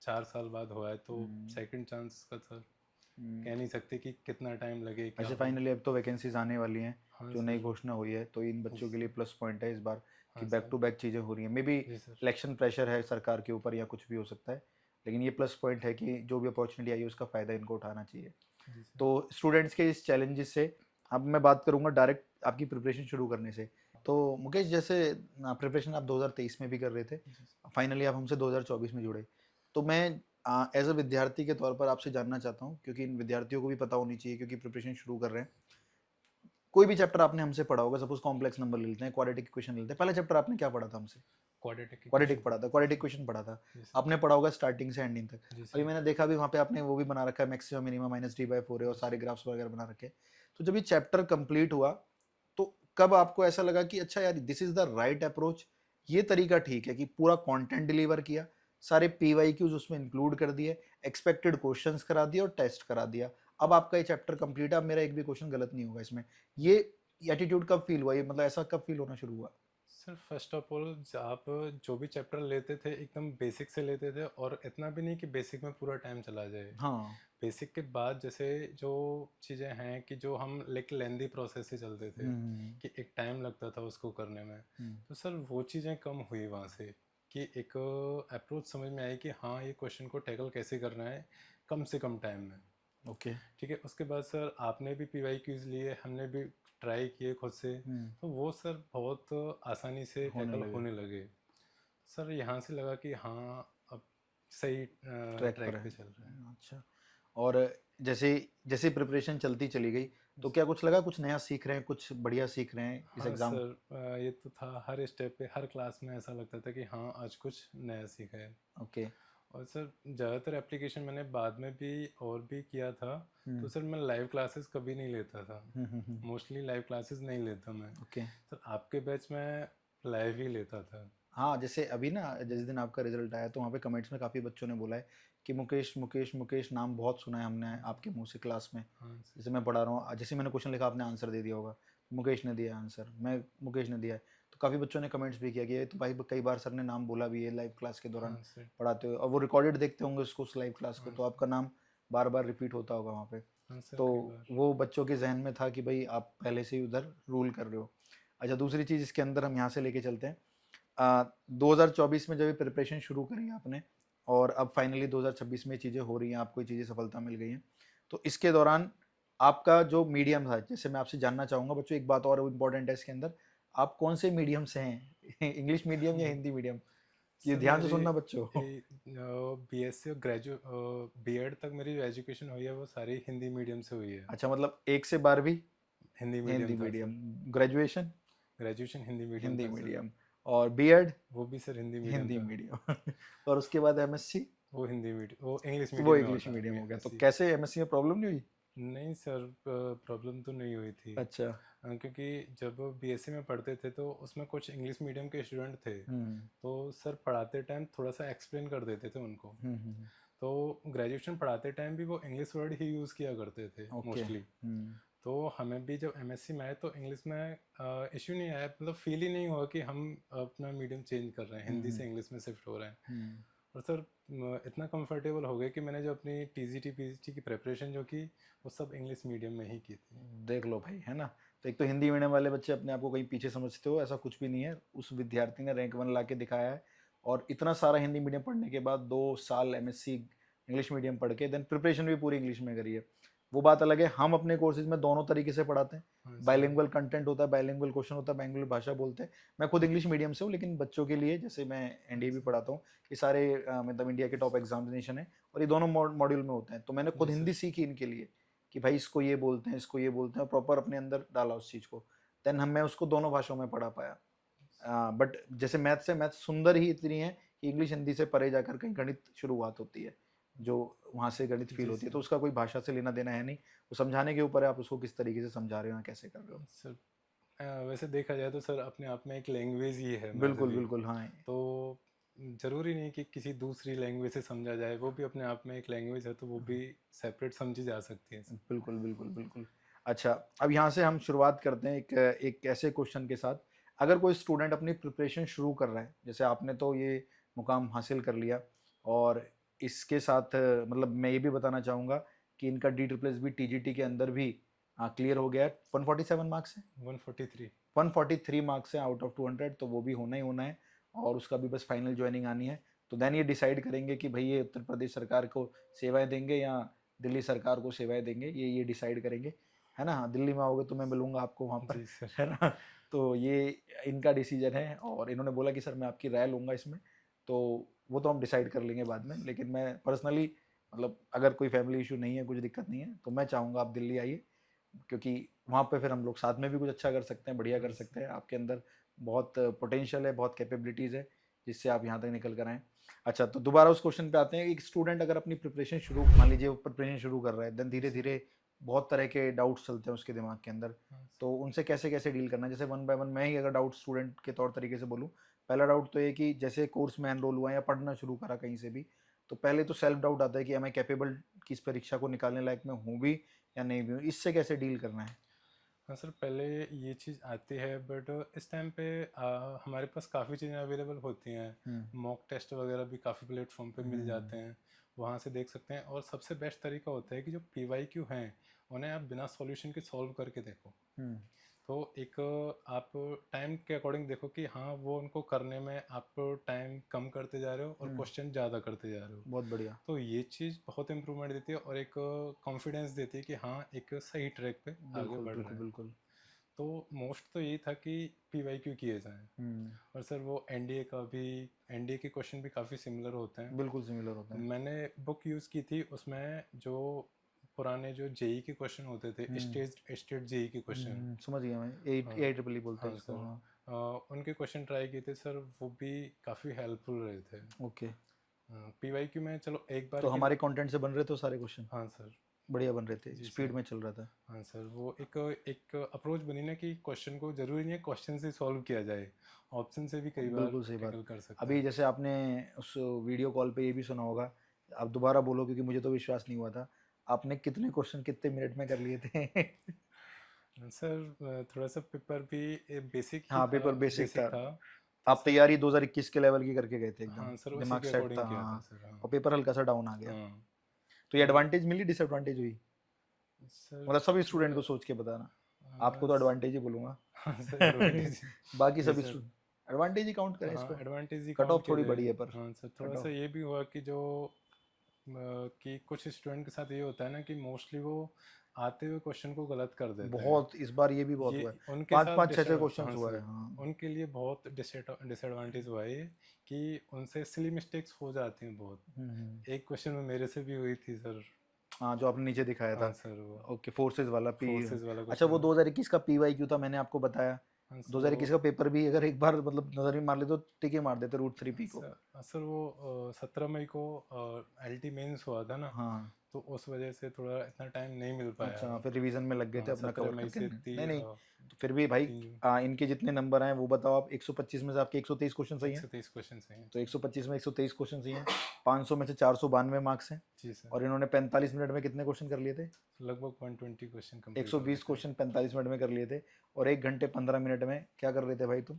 4 साल बाद हुआ है, तो हम्म। सेकंड चांस का सर हम्म। कह नहीं सकते कि कितना टाइम लगे, क्या वैसे हो। फाइनली अब तो वैकेंसीज आने वाली हैं, हाँ जो नई सर, घोषणा हुई है, तो इन जी बच्चों के लिए सर, प्लस पॉइंट है इस बार कि हाँ बैक सर, टू बैक चीज़ें हो रही हैं। मे बी जी सर, इलेक्शन प्रेशर है सरकार के ऊपर या कुछ भी हो सकता है, लेकिन ये प्लस पॉइंट है कि जो भी अपॉर्चुनिटी आई है उसका फ़ायदा इनको उठाना चाहिए। जी सर, तो स्टूडेंट्स के इस चैलेंजेस से अब मैं बात करूंगा डायरेक्ट आपकी प्रिपरेशन शुरू करने से। तो मुकेश, जैसे प्रिपरेशन आप 2023 में भी कर रहे थे, जी सर, फाइनली आप हमसे 2024 में जुड़े। तो मैं एज अ विद्यार्थी के तौर पर आपसे जानना चाहता हूँ, क्योंकि इन विद्यार्थियों को भी पता होनी चाहिए, क्योंकि प्रिपरेशन शुरू कर रहे हैं। कोई भी चैप्टर आपने हमसे पढ़ा होगा, सपोज कॉम्प्लेक्स नंबर ले लेते हैं, क्वाड्रेटिक इक्वेशन ले लेते हैं, पहला चैप्टर आपने क्या पढ़ा था हमसे? क्वाड्रेटिक क्वाड्रेटिक इक्वेशन पढ़ा था, जी क्वाड्रेटिक सर, इक्वेशन पढ़ा था। जी सर, आपने पढ़ा होगा स्टार्टिंग से एंडिंग तक। जी अभी सर, मैंने देखा भी वहाँ पे आपने वो भी बना रखा है, maximum minimum minus D by four है, और जी सारे सर। ग्राफ्स वगैरह बना रखे हैं। तो जब ये चैप्टर कंप्लीट हुआ, तो कब आपको ऐसा लगा कि अच्छा यार, this is the right approach, ये तरीका ठीक है, कि पूरा कंटेंट डिलीवर किया, सारे पीवाईक्यूज उसमें इंक्लूड कर दिए, एक्सपेक्टेड क्वेश्चंस करा दिए और टेस्ट करा दिया, अब आपका ये चैप्टर कंप्लीट है, अब मेरा एक भी क्वेश्चन गलत नहीं होगा इसमें, ये एटीट्यूड कब फील हुआ, ये मतलब ऐसा कब फील होना शुरू हुआ? सर फर्स्ट ऑफ ऑल आप जो भी चैप्टर लेते थे एकदम बेसिक से लेते थे, और इतना भी नहीं कि बेसिक में पूरा टाइम चला जाए। हाँ। बेसिक के बाद जैसे जो चीज़ें हैं कि जो हम लाइक लेंदी प्रोसेस से चलते थे, हम्म। कि एक टाइम लगता था उसको करने में, हम्म। तो सर वो चीज़ें कम हुई वहाँ से, कि एक अप्रोच समझ में आई कि हाँ ये क्वेश्चन को टैकल कैसे करना है कम से कम टाइम में। ओके। ठीक है, उसके बाद सर आपने भी पीवाई क्यूज़ लिए, हमने भी ट्राई किए खुद से, तो वो सर बहुत आसानी से होने टैकल लगे। होने लगे। सर यहाँ से लगा कि हाँ अब सही ट्रैक पर ट्रैक है। पे चल रहा है। अच्छा। और जैसे जैसे प्रिपरेशन चलती चली गई, तो क्या कुछ लगा कुछ नया सीख रहे हैं, कुछ बढ़िया सीख रहे हैं इस हाँ एग्जाम? सर, ये तो था, हर स्टेप पे हर क्लास में ऐसा लगता था कि हाँ आज कुछ नया सीखा है। ओके। और सर ज़्यादातर एप्लीकेशन मैंने बाद में भी और भी किया था। तो हम्म सर मैं लाइव क्लासेस कभी नहीं लेता था, हम्म। मोस्टली लाइव क्लासेस नहीं लेता मैं। ओके। सर आपके बैच में लाइव ही लेता था। हाँ, जैसे अभी ना जिस दिन आपका रिजल्ट आया तो वहाँ पे कमेंट्स में काफ़ी बच्चों ने बोला है कि मुकेश मुकेश मुकेश नाम बहुत सुना है हमने आपके मुंह से क्लास में। हाँ सर। जैसे मैं पढ़ा रहा हूँ, जैसे मैंने क्वेश्चन लिखा आपने आंसर दे दिया होगा, मुकेश ने दिया आंसर, मैं मुकेश ने दिया है। तो काफ़ी बच्चों ने कमेंट्स भी किया कि ये तो भाई कई बार सर ने नाम बोला भी है लाइव क्लास के दौरान हाँ सर। पढ़ाते हुए, और वो रिकॉर्डेड देखते होंगे उसको उस लाइव क्लास को, हाँ तो सर। आपका नाम बार बार रिपीट होता होगा वहाँ पे। हाँ सर, तो कई बार। वो बच्चों के जहन में था कि भाई आप पहले से ही उधर रूल कर रहे हो। अच्छा, दूसरी चीज़ इसके अंदर हम यहाँ से लेके चलते हैं। 2024 में जब ये प्रिपरेशन शुरू करी आपने, और अब फाइनली 2026 में चीज़ें हो रही हैं, आपको ये चीज़ें सफलता मिल गई हैं, तो इसके दौरान आपका जो मीडियम था, जैसे मैं आपसे जानना चाहूँगा बच्चों, एक बात और इम्पोर्टेंट है इसके अंदर, आप कौन से मीडियम से हैं? इंग्लिश मीडियम या हिंदी मीडियम? ये सर ध्यान से मेरी सुनना बच्चों। बीएससी और बीएड तक मेरी जो एजुकेशन हुई है वो सारी हिंदी मीडियम से हुई है। अच्छा, मतलब 1 से 12वीं हिंदी हिंदी मीडियम था medium, sir. Graduation graduation Hindi medium Hindi था सर। मीडियम, और बीएड वो भी सर हिंदी मीडियम हिंदी था। मीडियम और उसके बाद एमएससी, वो हिंदी मीडियम, वो इंग्लिश वो मीडियम में इंग्लिश होता मीडियम हो गया। तो एमएससी। कैसे एमएससी में प्रॉब्लम नहीं हुई? नहीं सर, प्रॉब्लम तो नहीं हुई थी। अच्छा। क्योंकि जब बीएससी में पढ़ते थे तो उसमें कुछ इंग्लिश मीडियम के स्टूडेंट थे। हम्म तो सर पढ़ाते टाइम थोड़ा सा एक्सप्लेन कर देते थे उनको। हम्म। तो ग्रेजुएशन पढ़ाते टाइम भी वो इंग्लिश वर्ड ही यूज़ किया करते थे ओके। मोस्टली। तो हमें भी जब एमएससी में आए तो इंग्लिश में इश्यू नहीं आया, मतलब फील ही नहीं हुआ कि हम अपना मीडियम चेंज कर रहे हैं, हिंदी से इंग्लिश में शिफ्ट हो रहे हैं। हम्म। और सर इतना कंफर्टेबल हो गए कि मैंने जो अपनी टीजीटी पीजीटी की प्रिपरेशन जो की वो सब इंग्लिश मीडियम में ही की थी। देख लो भाई, है ना। तो एक तो हिंदी मीडियम वाले बच्चे अपने आप को कहीं पीछे समझते हो, ऐसा कुछ भी नहीं है। उस विद्यार्थी ने रैंक 1 ला के दिखाया है, और इतना सारा हिंदी मीडियम पढ़ने के बाद 2 साल एमएससी इंग्लिश मीडियम पढ़ के देन प्रिपरेशन भी पूरी इंग्लिश में करी है। वो बात अलग है, हम अपने कोर्सेज में दोनों तरीके से पढ़ाते हैं। हाँ सर। बाइलिंगुअल कंटेंट होता है, बाइलिंगुअल क्वेश्चन होता है, बाइलिंगुअल भाषा बोलते हैं। मैं खुद इंग्लिश मीडियम से हूँ, लेकिन बच्चों के लिए जैसे मैं हाँ एनडीए भी सर। पढ़ाता हूँ, ये सारे मतलब इंडिया के टॉप एग्जामिनेशन है, और ये दोनों मॉड्यूल में होते हैं। तो मैंने खुद जी सर। हिंदी सीखी इनके लिए कि भाई इसको ये बोलते हैं, इसको ये बोलते हैं, प्रॉपर अपने अंदर डाला उस चीज़ को। देन हम मैं उसको दोनों भाषाओं में पढ़ा पाया। बट जैसे मैथ से, मैथ सुंदर ही इतनी है कि इंग्लिश हिंदी से परे जाकर कहीं गणित शुरुआत होती है, जो वहाँ से गणित फील जी होती है। तो सर। उसका कोई भाषा से लेना देना है नहीं, वो समझाने के ऊपर है आप उसको किस तरीके से समझा रहे हो या कैसे कर रहे हो। सर वैसे देखा जाए तो सर अपने आप में एक लैंग्वेज ही है मैथ बिल्कुल भी। बिल्कुल, हाँ। तो ज़रूरी नहीं कि किसी दूसरी लैंग्वेज से समझा जाए, वो भी अपने आप में एक लैंग्वेज है, तो वो भी सेपरेट समझी जा सकती है सर। बिल्कुल बिल्कुल बिल्कुल। अच्छा, अब यहाँ से हम शुरुआत करते हैं एक एक ऐसे क्वेश्चन के साथ। अगर कोई स्टूडेंट अपनी प्रिपरेशन शुरू कर रहा है, जैसे आपने तो ये मुकाम हासिल कर लिया, और इसके साथ मतलब मैं ये भी बताना चाहूँगा कि इनका D triple S B TGT के अंदर भी क्लियर हो गया है। 147 मार्क्स है, 143। 143 मार्क्स है आउट ऑफ 200, तो वो भी होना ही होना है, और उसका भी बस फाइनल ज्वाइनिंग आनी है। तो देन ये डिसाइड करेंगे कि भाई ये उत्तर प्रदेश सरकार को सेवाएं देंगे या दिल्ली सरकार को सेवाएं देंगे, ये डिसाइड करेंगे, है ना। दिल्ली में आओगे तो मैं मिलूंगा आपको वहाँ पर, जी सर। है ना। तो ये इनका डिसीजन है, और इन्होंने बोला कि सर मैं आपकी राय लूँगा इसमें। तो वो तो हम डिसाइड कर लेंगे बाद में, लेकिन मैं पर्सनली, मतलब अगर कोई फैमिली इशू नहीं है, कुछ दिक्कत नहीं है, तो मैं चाहूँगा आप दिल्ली आइए, क्योंकि वहाँ पे फिर हम लोग साथ में भी कुछ अच्छा कर सकते हैं, बढ़िया हाँ कर सर। सकते हैं। आपके अंदर बहुत पोटेंशियल है, बहुत कैपेबिलिटीज़ है, जिससे आप यहाँ तक निकल कर आएँ। अच्छा, तो दोबारा उस क्वेश्चन पे आते हैं। एक स्टूडेंट अगर अपनी प्रिपरेशन शुरू, मान लीजिए वो प्रिपरेशन शुरू कर रहा है, देन धीरे सर। धीरे बहुत तरह के डाउट्स चलते हैं उसके दिमाग के अंदर, हाँ तो सर। उनसे कैसे कैसे डील करना है? जैसे वन बाय वन मैं ही अगर डाउट स्टूडेंट के तौर तरीके से बोलूँ, पहला डाउट तो ये कि जैसे कोर्स में एनरोल हुआ या पढ़ना शुरू करा कहीं से भी, तो पहले तो सेल्फ डाउट आता है कि मैं कैपेबल कि इस परीक्षा को निकालने लायक मैं हूँ भी या नहीं भी हूँ, इससे कैसे डील करना है? हाँ सर, पहले ये चीज़ आती है, बट इस टाइम पे हमारे पास काफ़ी चीज़ें अवेलेबल होती हैं। हम्म मॉक टेस्ट वगैरह भी काफ़ी प्लेटफॉर्म पे मिल हम्म जाते हैं, वहाँ से देख सकते हैं। और सबसे बेस्ट तरीका होता है कि जो पीवाईक्यू हैं उन्हें आप बिना सॉल्यूशन के सॉल्व करके देखो। हम्म। तो एक आप टाइम के अकॉर्डिंग देखो कि हाँ वो उनको करने में आप टाइम कम करते जा रहे हो और हम्म। क्वेश्चन ज़्यादा करते जा रहे हो। बहुत बढ़िया। तो ये चीज़ बहुत इम्प्रूवमेंट देती है और एक कॉन्फिडेंस देती है कि हाँ एक सही ट्रैक पे आगे बिल्कुल बढ़ रहे बिल्कुल हैं। बिल्कुल। तो मोस्ट तो यही था कि पीवाईक्यू किए जाएं। और सर वो एनडीए के क्वेश्चन भी काफ़ी सिमिलर होते हैं। बिल्कुल सिमिलर होता है। मैंने बुक यूज़ की थी, उसमें जो पुराने जो जेई के क्वेश्चन होते थे, स्टेट जेई के क्वेश्चन। समझ गया मैं, ए हाँ ए ट्रिपल ई बोलते हैं हाँ इसको, सर। हाँ। उनके क्वेश्चन ट्राई किए थे सर, वो भी काफ़ी हेल्पफुल रहे थे। ओके। पीवाईक्यू में चलो एक बार तो के हमारे कंटेंट से बन रहे थे वो सारे क्वेश्चन, हाँ सर। बढ़िया बन रहे थे, जी स्पीड सर। में चल रहा था। हाँ सर, वो एक एक अप्रोच बनी ना कि क्वेश्चन को ज़रूरी नहीं है क्वेश्चन से सॉल्व किया जाए, ऑप्शन से भी कई बार बिल्कुल सही बात। टैकल कर सकते अभी हैं। जैसे आपने उस वीडियो कॉल पे ये भी सुना होगा, आप दोबारा बोलो क्योंकि मुझे तो विश्वास नहीं हुआ था, आपने कितने क्वेश्चन कितने मिनट में कर लिए थे? सर थोड़ा सा पेपर भी बेसिक ही हाँ, था, पेपर बेसिक बेसिक था। था। तो आप सर तैयारी 2021 के लेवल की करके गए थे एकदम, हाँ सर, उसी दिमाग के सेट था, अकॉर्डिंग किया था हाँ। सर। हाँ और पेपर हल्का सा डाउन आ गया। हाँ। तो ये तो एडवांटेज मिली, डिसएडवांटेज हुई? सर मतलब सभी स्टूडेंट को सोच के बताना, आपको तो एडवांटेज ही बोलूंगा। हाँ सर, एडवांटेज। बाकी जी सभी सर। एडवांटेज ही काउंट करें हाँ, इसको। Advantage he cut count of किया थोड़ी जाए। बड़ी है पर, हाँ सर, थोड़ा कट सा ऑफ ये भी हुआ कि जो कि कुछ स्टूडेंट के साथ ये होता है ना कि मोस्टली वो आते हुए क्वेश्चन को गलत कर देते हैं। बहुत, इस बार ये भी बहुत ये हुआ है। उनके पांच साथ पांच छह छह क्वेश्चन हाँ हुआ है, सर, हाँ। उनके लिए बहुत डिसएडवांटेज हुआ है कि उनसे सिली मिस्टेक्स हो जाती हैं बहुत। एक क्वेश्चन में मेरे से भी हुई थी सर। हाँ, जो आपने नीचे दिखाया था। हाँ सर, वो ओके, फोर्सेज वाला पी। फोर्सेस वाला अच्छा, वो क्वेश्चन। 2021 का पीवाईक्यू था, मैंने आपको बताया। हाँ सर वो 2021 का पेपर भी अगर एक बार मतलब नजर भी मार ले तो टिक ही मार देते रूट 3 पी को। सर वो 17 मई को एलटी मेंस हुआ था ना, हाँ। तो उस वजह से थोड़ा इतना टाइम नहीं मिल पाया। अच्छा, फिर रिवीजन में लग गए थे हाँ, अपना 17 कवर मई करके, से नहीं नहीं। तो फिर भी भाई, 3 जून। इनके जितने नंबर हैं वो बताओ आप। 125 में से आपके 123 क्वेश्चन सही हैं। 123 क्वेश्चन हैं। तो 125 में 123 क्वेश्चन सही हैं। 500 में से 492 मार्क्स हैं। जी सर। और इन्होंने 45 मिनट में कितने क्वेश्चन कर लिए थे? लगभग 120 क्वेश्चन कंप्लीट हो गए 120 थे। क्वेश्चन 45 मिनट में कर लिए थे। और 1 घंटे 15 मिनट में क्या कर रहे थे भाई तुम?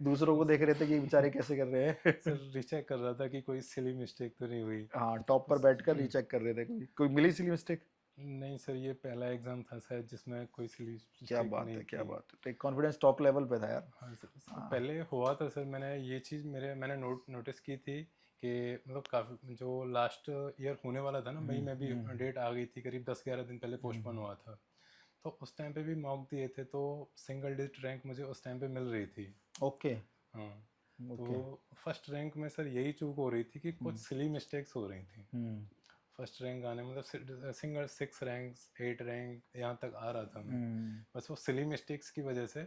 दूसरों को देख रहे थे कि ये बेचारे कैसे कर रहे हैं। सर रीचेक कर रहा था कि कोई सिली मिस्टेक तो नहीं हुई। हाँ, टॉप पर बैठकर रीचेक कर रहे थे, कोई कोई मिली सिली मिस्टेक? नहीं सर, ये पहला एग्जाम था शायद जिसमें कोई सिली क्या मिस्टेक बात नहीं है, क्या थी। बात है, तो एक कॉन्फिडेंस टॉप लेवल पे था यार। हाँ सर, हाँ। पहले हुआ था सर, मैंने ये चीज़ मैंने नोटिस की थी कि मतलब काफ़ी जो लास्ट ईयर होने वाला था ना, मई में भी डेट आ गई थी, करीब 10-11 दिन पहले पोस्टपोन हुआ था। तो उस टाइम पे भी मॉक दिए थे, तो सिंगल डिजिट रैंक मुझे उस टाइम पे मिल रही थी। ओके। हाँ। तो ओके। फर्स्ट रैंक में सर यही चूक हो रही थी कि कुछ सिली मिस्टेक्स हो रही थी। हम्म। फर्स्ट रैंक आने मतलब सिंगल 6 रैंक 8 रैंक यहाँ तक आ रहा था मैं, बस वो सिली मिस्टेक्स की वजह से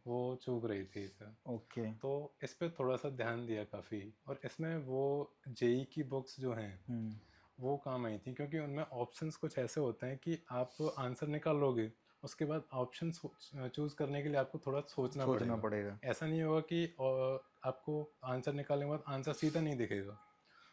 वो चूक रही थी सर। ओके। तो इस पे थोड़ा सा ध्यान दिया काफ़ी, और इसमें वो जेई की बुक्स जो हैं वो काम आई थी, क्योंकि उनमें ऑप्शंस कुछ ऐसे होते हैं कि आप आंसर निकाल लोगे, उसके बाद ऑप्शन चूज़ करने के लिए आपको थोड़ा सोचना सोचना पड़ेगा। पड़ेगा। ऐसा नहीं होगा कि आपको आंसर निकालने के बाद आंसर सीधा नहीं दिखेगा,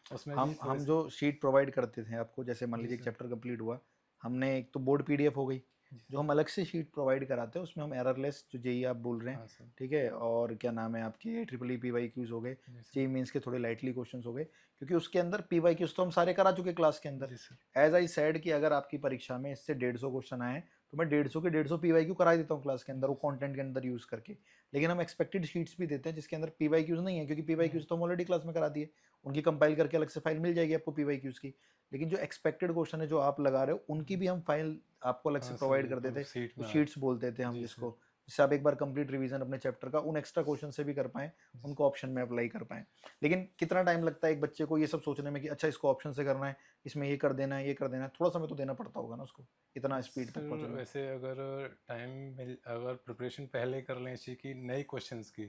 उसमें भी थोड़े हम से। जो शीट प्रोवाइड करते थे आपको, जैसे मान जी लीजिए एक सर। चैप्टर कंप्लीट हुआ, हमने एक तो बोर्ड पीडीएफ हो गई, जी जो सर। हम अलग से शीट प्रोवाइड कराते हैं उसमें हम एररलेस, जो जेई आप बोल रहे हैं, हाँ सर। ठीक है, और क्या नाम है आपके ट्रिपल ई पीवाई क्यूज हो गए, जी सर। जेई मीन्स के थोड़े लाइटली क्वेश्चंस हो गए, क्योंकि उसके अंदर पीवाई क्यूज तो हम सारे करा चुके क्लास के अंदर। जी सर। एज आई सेड कि अगर आपकी परीक्षा में इससे 150 क्वेश्चन आए तो मैं 150 के 150 पीवाई क्यू करा देता हूँ क्लास के अंदर, वो जी सर। कंटेंट के अंदर यूज करके। लेकिन हम एक्सपेक्टेड शीट्स भी देते हैं जिसके अंदर पीवाई क्यूज नहीं है, क्योंकि पीवाई क्यूज तो हम ऑलरेडी क्लास में करा दिए, उनकी कंपाइल करके अलग से फाइल मिल जाएगी आपको पीवाई क्यूज की। लेकिन जो एक्सपेक्टेड क्वेश्चन है जो आप लगा रहे हो, उनकी भी हम फाइल आपको अलग से हाँ सर, प्रोवाइड करते बिल्कुल थे, सीट तो में शीट्स बोलते थे हम जी सर। जिसको, जिससे आप एक बार कंप्लीट रिवीजन अपने चैप्टर का उन एक्स्ट्रा क्वेश्चन से भी कर पाएं, जी उनको ऑप्शन में अप्लाई कर पाएं। लेकिन कितना टाइम लगता है एक बच्चे को ये सब सोचने में कि अच्छा इसको ऑप्शन से करना है, इसमें ये कर देना है, ये कर देना है, थोड़ा समय तो देना पड़ता होगा ना उसको इतना स्पीड तक सर पहुंचने में। वैसे अगर अगर प्रिपरेशन पहले कर लें इस चीज़ की, नई क्वेश्चंस की।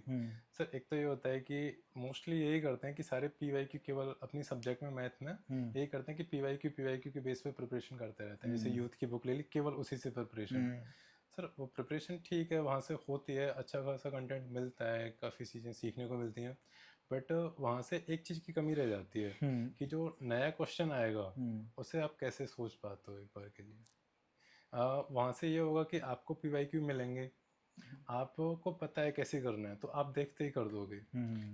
सर एक तो ये होता है कि मोस्टली यही करते हैं कि सारे पीवाईक्यू केवल अपनी सब्जेक्ट में, मैथ में यही करते हैं कि पीवाईक्यू के बेस पे प्रिपरेशन करते रहते हैं। जैसे यूथ की बुक ले ली, केवल उसी से प्रिपरेशन। सर वो प्रिपरेशन ठीक है, वहाँ से होती है, अच्छा खासा कंटेंट मिलता है, काफ़ी चीज़ें सीखने को मिलती हैं। बट वहाँ से एक चीज़ की कमी रह जाती है कि जो नया क्वेश्चन आएगा उसे आप कैसे सोच पाते हो एक बार के लिए। वहाँ से ये होगा कि आपको पीवाईक्यू मिलेंगे, आपको पता है कैसे करना है, तो आप देखते ही कर दोगे।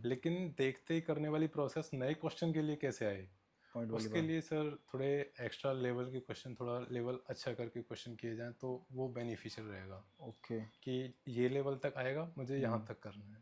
लेकिन देखते ही करने वाली प्रोसेस नए क्वेश्चन के लिए कैसे आए, पॉइंट वाली उसके बात। लिए सर थोड़े एक्स्ट्रा लेवल के क्वेश्चन, थोड़ा लेवल अच्छा करके क्वेश्चन किए जाएं तो वो बेनिफिशियल रहेगा ओके। कि ये लेवल तक आएगा, मुझे यहाँ तक करना है।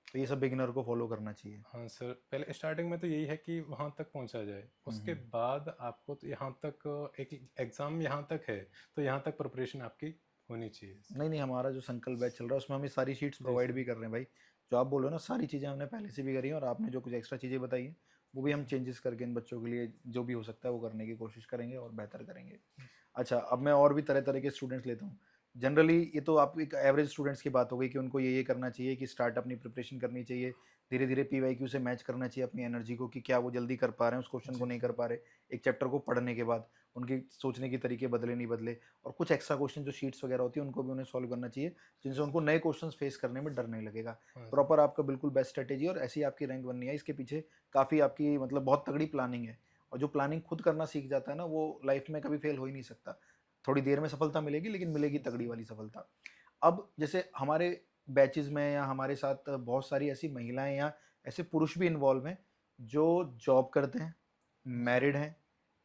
तो ये सब बिगिनर को फॉलो करना चाहिए। हाँ सर, पहले स्टार्टिंग में तो यही है कि वहाँ तक पहुँचा जाए, उसके बाद आपको तो यहाँ तक एक एग्ज़ाम यहाँ तक है, तो यहाँ तक प्रिपरेशन आपकी होनी चाहिए। नहीं नहीं, हमारा जो संकल्प बैच चल रहा है उसमें हम ये सारी शीट्स जी प्रोवाइड सर। भी कर रहे हैं भाई। जो आप बोल रहे हो ना, सारी चीज़ें हमने पहले से भी करी हैं, और आपने जो कुछ एक्स्ट्रा चीज़ें बताई हैं वो भी जी हम सर। चेंजेस करके इन बच्चों के लिए जो भी हो सकता है वो करने की कोशिश करेंगे और बेहतर करेंगे। जी अच्छा, अब मैं और भी तरह तरह के स्टूडेंट्स लेता हूँ। जनरली ये तो आप एक एवरेज स्टूडेंट्स की बात हो गई कि उनको ये करना चाहिए कि स्टार्ट अपनी प्रिपरेशन करनी चाहिए, धीरे धीरे पीवाईक्यू से मैच करना चाहिए अपनी एनर्जी को कि क्या वो जल्दी कर पा रहे हैं उस क्वेश्चन को जी नहीं कर सर। पा रहे। एक चैप्टर को पढ़ने के बाद उनके सोचने के तरीके बदले नहीं बदले, और कुछ एक्स्ट्रा क्वेश्चन जो शीट्स वगैरह होती है उनको भी उन्हें सॉल्व करना चाहिए, जिनसे उनको नए क्वेश्चन फेस करने में डर नहीं लगेगा। हाँ सर। प्रॉपर आपका बिल्कुल बेस्ट स्ट्रेटेजी, और ऐसी आपकी रैंक बननी है। इसके पीछे काफ़ी आपकी मतलब बहुत तगड़ी प्लानिंग है, और जो प्लानिंग खुद करना सीख जाता है ना वो लाइफ में कभी फेल हो ही नहीं सकता। थोड़ी देर में सफलता मिलेगी लेकिन मिलेगी तगड़ी वाली सफलता। अब जैसे हमारे बैचेस में या हमारे साथ बहुत सारी ऐसी महिलाएं या ऐसे पुरुष भी इन्वॉल्व हैं जो जॉब करते हैं, जी मैरिड हैं,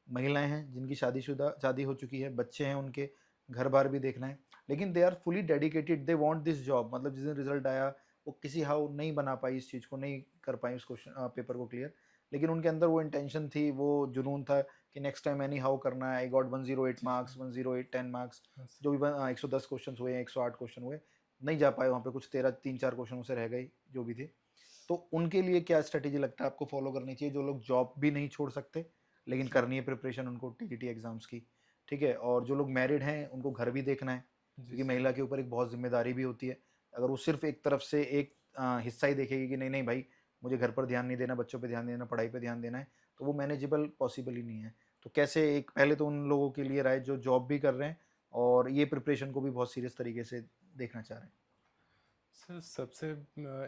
महिलाएं हैं जिनकी शादी हो चुकी है, बच्चे हैं उनके, घर बार भी देखना है, लेकिन they are fully dedicated, they want this job. मतलब जिस दिन रिजल्ट आया वो किसी हाउ नहीं बना पाई इस चीज़ को, नहीं कर पाई उस क्वेश्चन पेपर को क्लियर, लेकिन उनके अंदर वो इंटेंशन थी, वो जुनून था कि नेक्स्ट टाइम एनी हाउ करना है। आई गॉट 108 जी मार्क्स, सर। 108 10 मार्क्स, हाँ सर। जो भी 110 क्वेश्चन हुए, 108 क्वेश्चन हुए, नहीं जा पाए वहाँ पे, कुछ 13 3 4 क्वेश्चन से रह गए जो भी थे। तो उनके लिए क्या स्ट्रेटेजी लगता है आपको फॉलो करनी चाहिए, जो लोग जॉब भी नहीं छोड़ सकते लेकिन जी करनी है प्रिपरेशन उनको टीजीटी एग्जाम्स की, ठीक है, और जो लोग मैरिड हैं उनको घर भी देखना है, जी क्योंकि सर। महिला के ऊपर एक बहुत जिम्मेदारी भी होती है। अगर वो सिर्फ एक तरफ से एक हिस्सा ही देखेगी कि नहीं नहीं भाई मुझे घर पर ध्यान नहीं देना, बच्चों पे ध्यान देना, पढ़ाई पे ध्यान देना है, तो वो मैनेजेबल पॉसिबल ही नहीं है। तो कैसे, एक पहले तो उन लोगों के लिए राय जो जॉब भी कर रहे हैं और ये प्रिपरेशन को भी बहुत सीरियस तरीके से देखना चाह रहे हैं। सर सबसे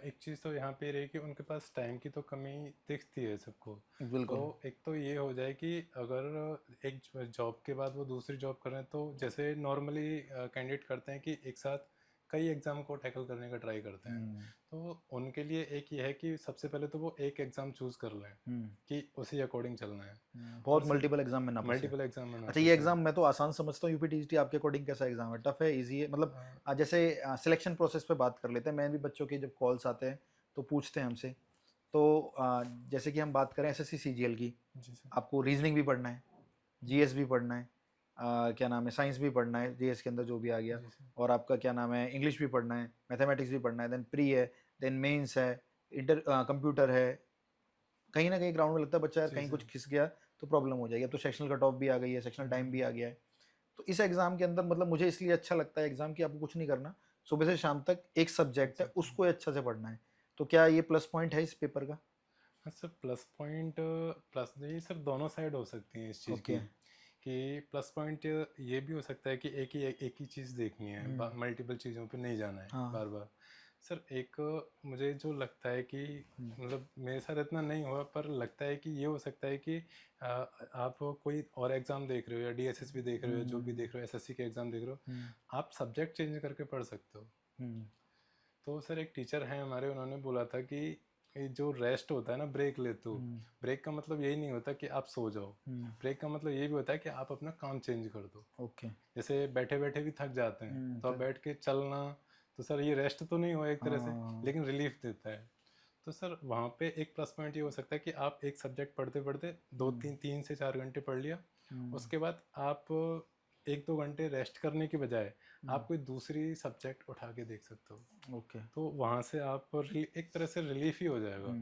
एक चीज़ तो यहाँ पे रही कि उनके पास टाइम की तो कमी दिखती है सबको। तो बिल्कुल। एक तो ये हो जाए कि अगर एक जॉब के बाद वो दूसरी जॉब कर रहे हैं तो जैसे नॉर्मली कैंडिडेट करते हैं कि एक साथ कई एग्ज़ाम को टैकल करने का ट्राई करते हैं। हम्म। तो उनके लिए एक ये है कि सबसे पहले तो वो एक एग्ज़ाम चूज़ कर लें हम्म। कि उसी अकॉर्डिंग चलना है। और बहुत सर मल्टीपल एग्जाम में ना फंसे। मल्टीपल एग्ज़ाम में ना अच्छा, ये फंसे। एग्जाम मैं तो आसान समझता हूँ, यूपीटीजीटी आपके अकॉर्डिंग कैसा एग्जाम है, टफ है, इजी है मतलब? जैसे सिलेक्शन प्रोसेस पे बात कर लेते हैं, मैं भी बच्चों के जब कॉल्स आते हैं तो पूछते हैं हमसे, तो जैसे कि हम बात करें एसएससी सीजीएल की, जी सर। आपको रीजनिंग भी पढ़ना है, जीएस भी पढ़ना है, क्या नाम है, साइंस भी पढ़ना है जीएस के अंदर जो भी आ गया, जी सर। और आपका क्या नाम है, इंग्लिश भी पढ़ना है, मैथमेटिक्स भी पढ़ना है, देन प्री है, देन मेंस है, इंटर कंप्यूटर है। कहीं ना कहीं ग्राउंड में लगता है बच्चा यार जी कहीं कुछ सर। खिस गया तो प्रॉब्लम हो जाएगी। अब तो सेक्शनल कट ऑफ भी आ गई है, सेक्शनल टाइम भी आ गया है। तो इस एग्जाम के अंदर मतलब मुझे इसलिए अच्छा लगता है एग्जाम कि आपको कुछ नहीं करना, सुबह से शाम तक एक सब्जेक्ट है एग्जैक्टली। उसको अच्छा से पढ़ना है। तो क्या ये प्लस पॉइंट है इस पेपर का? हाँ सर, प्लस पॉइंट प्लस ये सब दोनों साइड हो सकती हैं इस चीज़ ओके। की। कि प्लस पॉइंट ये भी हो सकता है कि एक ही चीज़ देखनी है, मल्टीपल चीज़ों पे नहीं जाना है हाँ। बार बार। सर एक मुझे जो लगता है कि मतलब मेरे साथ इतना नहीं हुआ पर लगता है कि ये हो सकता है कि आप कोई और एग्ज़ाम देख रहे हो या डीएसएस भी देख रहे हो, जो भी देख रहे हो, एसएससी के एग्ज़ाम देख रहे हो, आप सब्जेक्ट चेंज करके पढ़ सकते हो। तो सर एक टीचर हैं हमारे, उन्होंने बोला था कि ये जो रेस्ट होता है ना, ब्रेक लेते हो, ब्रेक का मतलब यही नहीं होता कि आप सो जाओ। ब्रेक का मतलब ये भी होता है कि आप अपना काम चेंज कर दो। ओके। जैसे बैठे बैठे भी थक जाते हैं तो आप फिर। बैठ के चलना, तो सर ये रेस्ट तो नहीं हुआ एक तरह से, हाँ। लेकिन रिलीफ देता है। तो सर वहाँ पे एक प्लस पॉइंट ये हो सकता है कि आप एक सब्जेक्ट पढ़ते पढ़ते 3 से 4 घंटे पढ़ लिया, उसके बाद आप 1-2 घंटे रेस्ट करने की बजाय आप कोई दूसरी सब्जेक्ट उठा के देख सकते हो। ओके। तो वहाँ से आप एक तरह से रिलीफ ही हो जाएगा।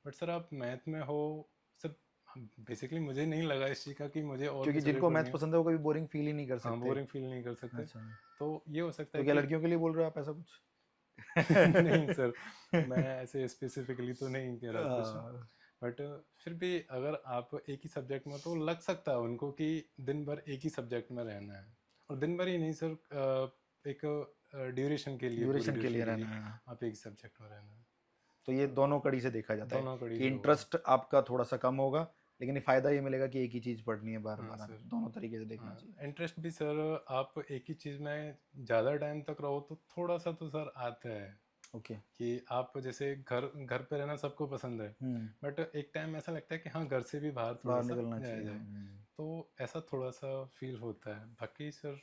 बट सर आप मैथ में हो, सर बेसिकली मुझे नहीं लगा इस चीज़ का कि मुझे और भी क्योंकि सब्जेक्ट जिनको मैथ पढ़नी है। पसंद है वो कभी बोरिंग फील ही नहीं कर हाँ, सकते। बोरिंग फील नहीं कर सकते। अच्छा। तो ये हो सकता तो है क्या कि लड़कियों के लिए बोल रहे हो आप ऐसा कुछ? नहीं सर, मैं ऐसे स्पेसिफिकली तो नहीं कह रहा कुछ। बट फिर भी अगर आप एक ही सब्जेक्ट में, तो लग सकता है उनको कि दिन भर एक ही सब्जेक्ट में रहना है। और दिन भर ही नहीं सर, एक ड्यूरेशन के लिए, पूरी ड्यूरेशन के ड्यूरेशन लिए के रहना लिए है। आप एक ही सब्जेक्ट में रहना है। तो ये तो दोनों कड़ी से देखा जाता है दोनों कड़ी कि से होगा। इंटरेस्ट आपका थोड़ा सा कम होगा, लेकिन ये फायदा ये मिलेगा कि एक ही चीज पढ़नी है बार हाँ बार, सर। दोनों तरीके से देखना हाँ, चाहिए। इंटरेस्ट भी सर, आप एक ही चीज़ में ज़्यादा टाइम तक रहो तो थोड़ा सा तो सर आता है ओके। कि आप जैसे घर घर पे रहना सबको पसंद है, बट एक टाइम ऐसा लगता है कि हाँ, घर से भी बाहर थोड़ा बाहर सा निकलना जाया चाहिए। जाए। तो ऐसा थोड़ा सा फील होता है। बाकी सर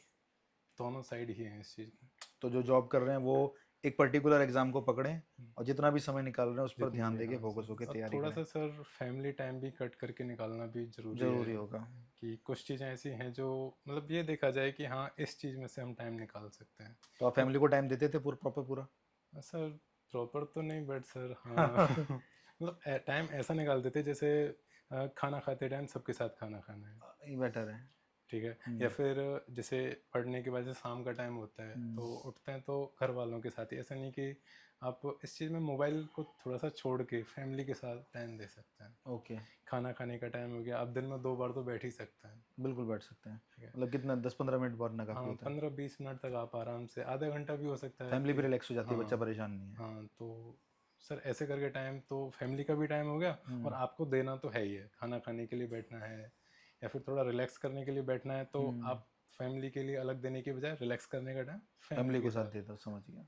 दोनों साइड ही हैं इस चीज़ की। तो जो जॉब कर रहे हैं वो एक पर्टिकुलर एग्जाम को पकड़ें और जितना भी समय निकाल रहे हैं उस पर जितनी ध्यान भी, देके हाँ फोकस सर, होकर और तैयारी थोड़ा करें। सा सर फैमिली टाइम भी कट करके निकालना भी ज़रूरी है, जरूरी होगा। कि कुछ चीज़ें ऐसी हैं जो मतलब ये देखा जाए कि हाँ इस चीज़ में से हम टाइम निकाल सकते हैं। तो आप तो फैमिली को टाइम देते थे पूरा प्रॉपर पूरा? सर प्रॉपर तो नहीं, बट सर हाँ मतलब टाइम ऐसा निकालते थे जैसे खाना खाते टाइम सबके साथ खाना खाना है, ये बेटर है। ठीक है, या हम्म। फिर जैसे पढ़ने के बाद से शाम का टाइम होता है तो उठते हैं तो घर वालों के साथ ही, ऐसा नहीं कि आप इस चीज़ में मोबाइल को थोड़ा सा छोड़ के फैमिली के साथ टाइम दे सकते हैं। ओके। खाना खाने का टाइम हो गया, आप दिन में 2 बार तो बैठ ही सकते हैं, बिल्कुल बैठ सकते हैं। ठीक है। मतलब कितना 10-15 मिनट बैठना काफ़ी हाँ होता है। 15-20 मिनट तक आप आराम से, आधा घंटा भी हो सकता है फैमिली भी कि, रिलैक्स हो जाती है, बच्चा हाँ परेशान नहीं है। हाँ, तो सर ऐसे करके टाइम तो फैमिली का भी टाइम हो गया, और आपको देना तो है ही है, खाना खाने के लिए बैठना है या फिर थोड़ा रिलैक्स करने के लिए बैठना है, तो आप फैमिली के लिए अलग देने के बजाय रिलैक्स करने का टाइम फैमिली फैमिली को के साथ साथ। देता, समझ गया।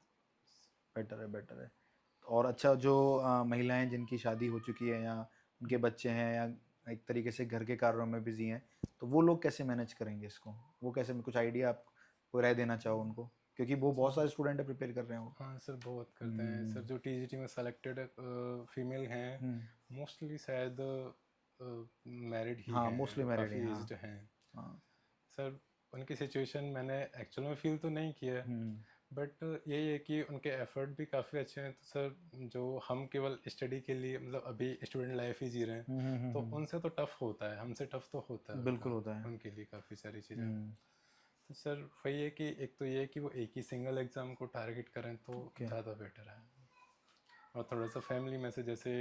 बेटर है, बेटर है। और अच्छा, जो महिलाएं जिनकी शादी हो चुकी है या उनके बच्चे हैं या एक तरीके से घर के कार्यों में बिजी हैं, तो वो लोग कैसे मैनेज करेंगे इसको? वो कैसे, कुछ आइडिया आप कोई राय देना चाहो उनको, क्योंकि वो बहुत सारे स्टूडेंट है प्रिपेयर कर रहे हैं वो। हाँ सर बहुत करते हैं सर, हम्म। जो टीजीटी में सेलेक्टेड फीमेल हैं हम्म। मोस्टली शायद मैरिड ही हाँ, हैं, मोस्टली मैरिड है, काफ़ी हाँ। एज्ड हैं हाँ। सर। उनकी सिचुएशन मैंने एक्चुअल में फील तो नहीं किया है, हम्म। बट यही है कि उनके एफर्ट भी काफ़ी अच्छे हैं, तो सर जो हम केवल स्टडी के लिए मतलब अभी स्टूडेंट लाइफ ही जी रहे हैं, तो उनसे तो टफ़ होता है, हमसे टफ़ तो होता है बिल्कुल उनका, होता है। उनके लिए काफ़ी सारी चीज़ें। हम्म। तो सर वही है कि एक तो ये है कि वो एक ही सिंगल एग्ज़ाम को टारगेट करें तो ओके। ज़्यादा बेटर है, और थोड़ा सा फैमिली में से जैसे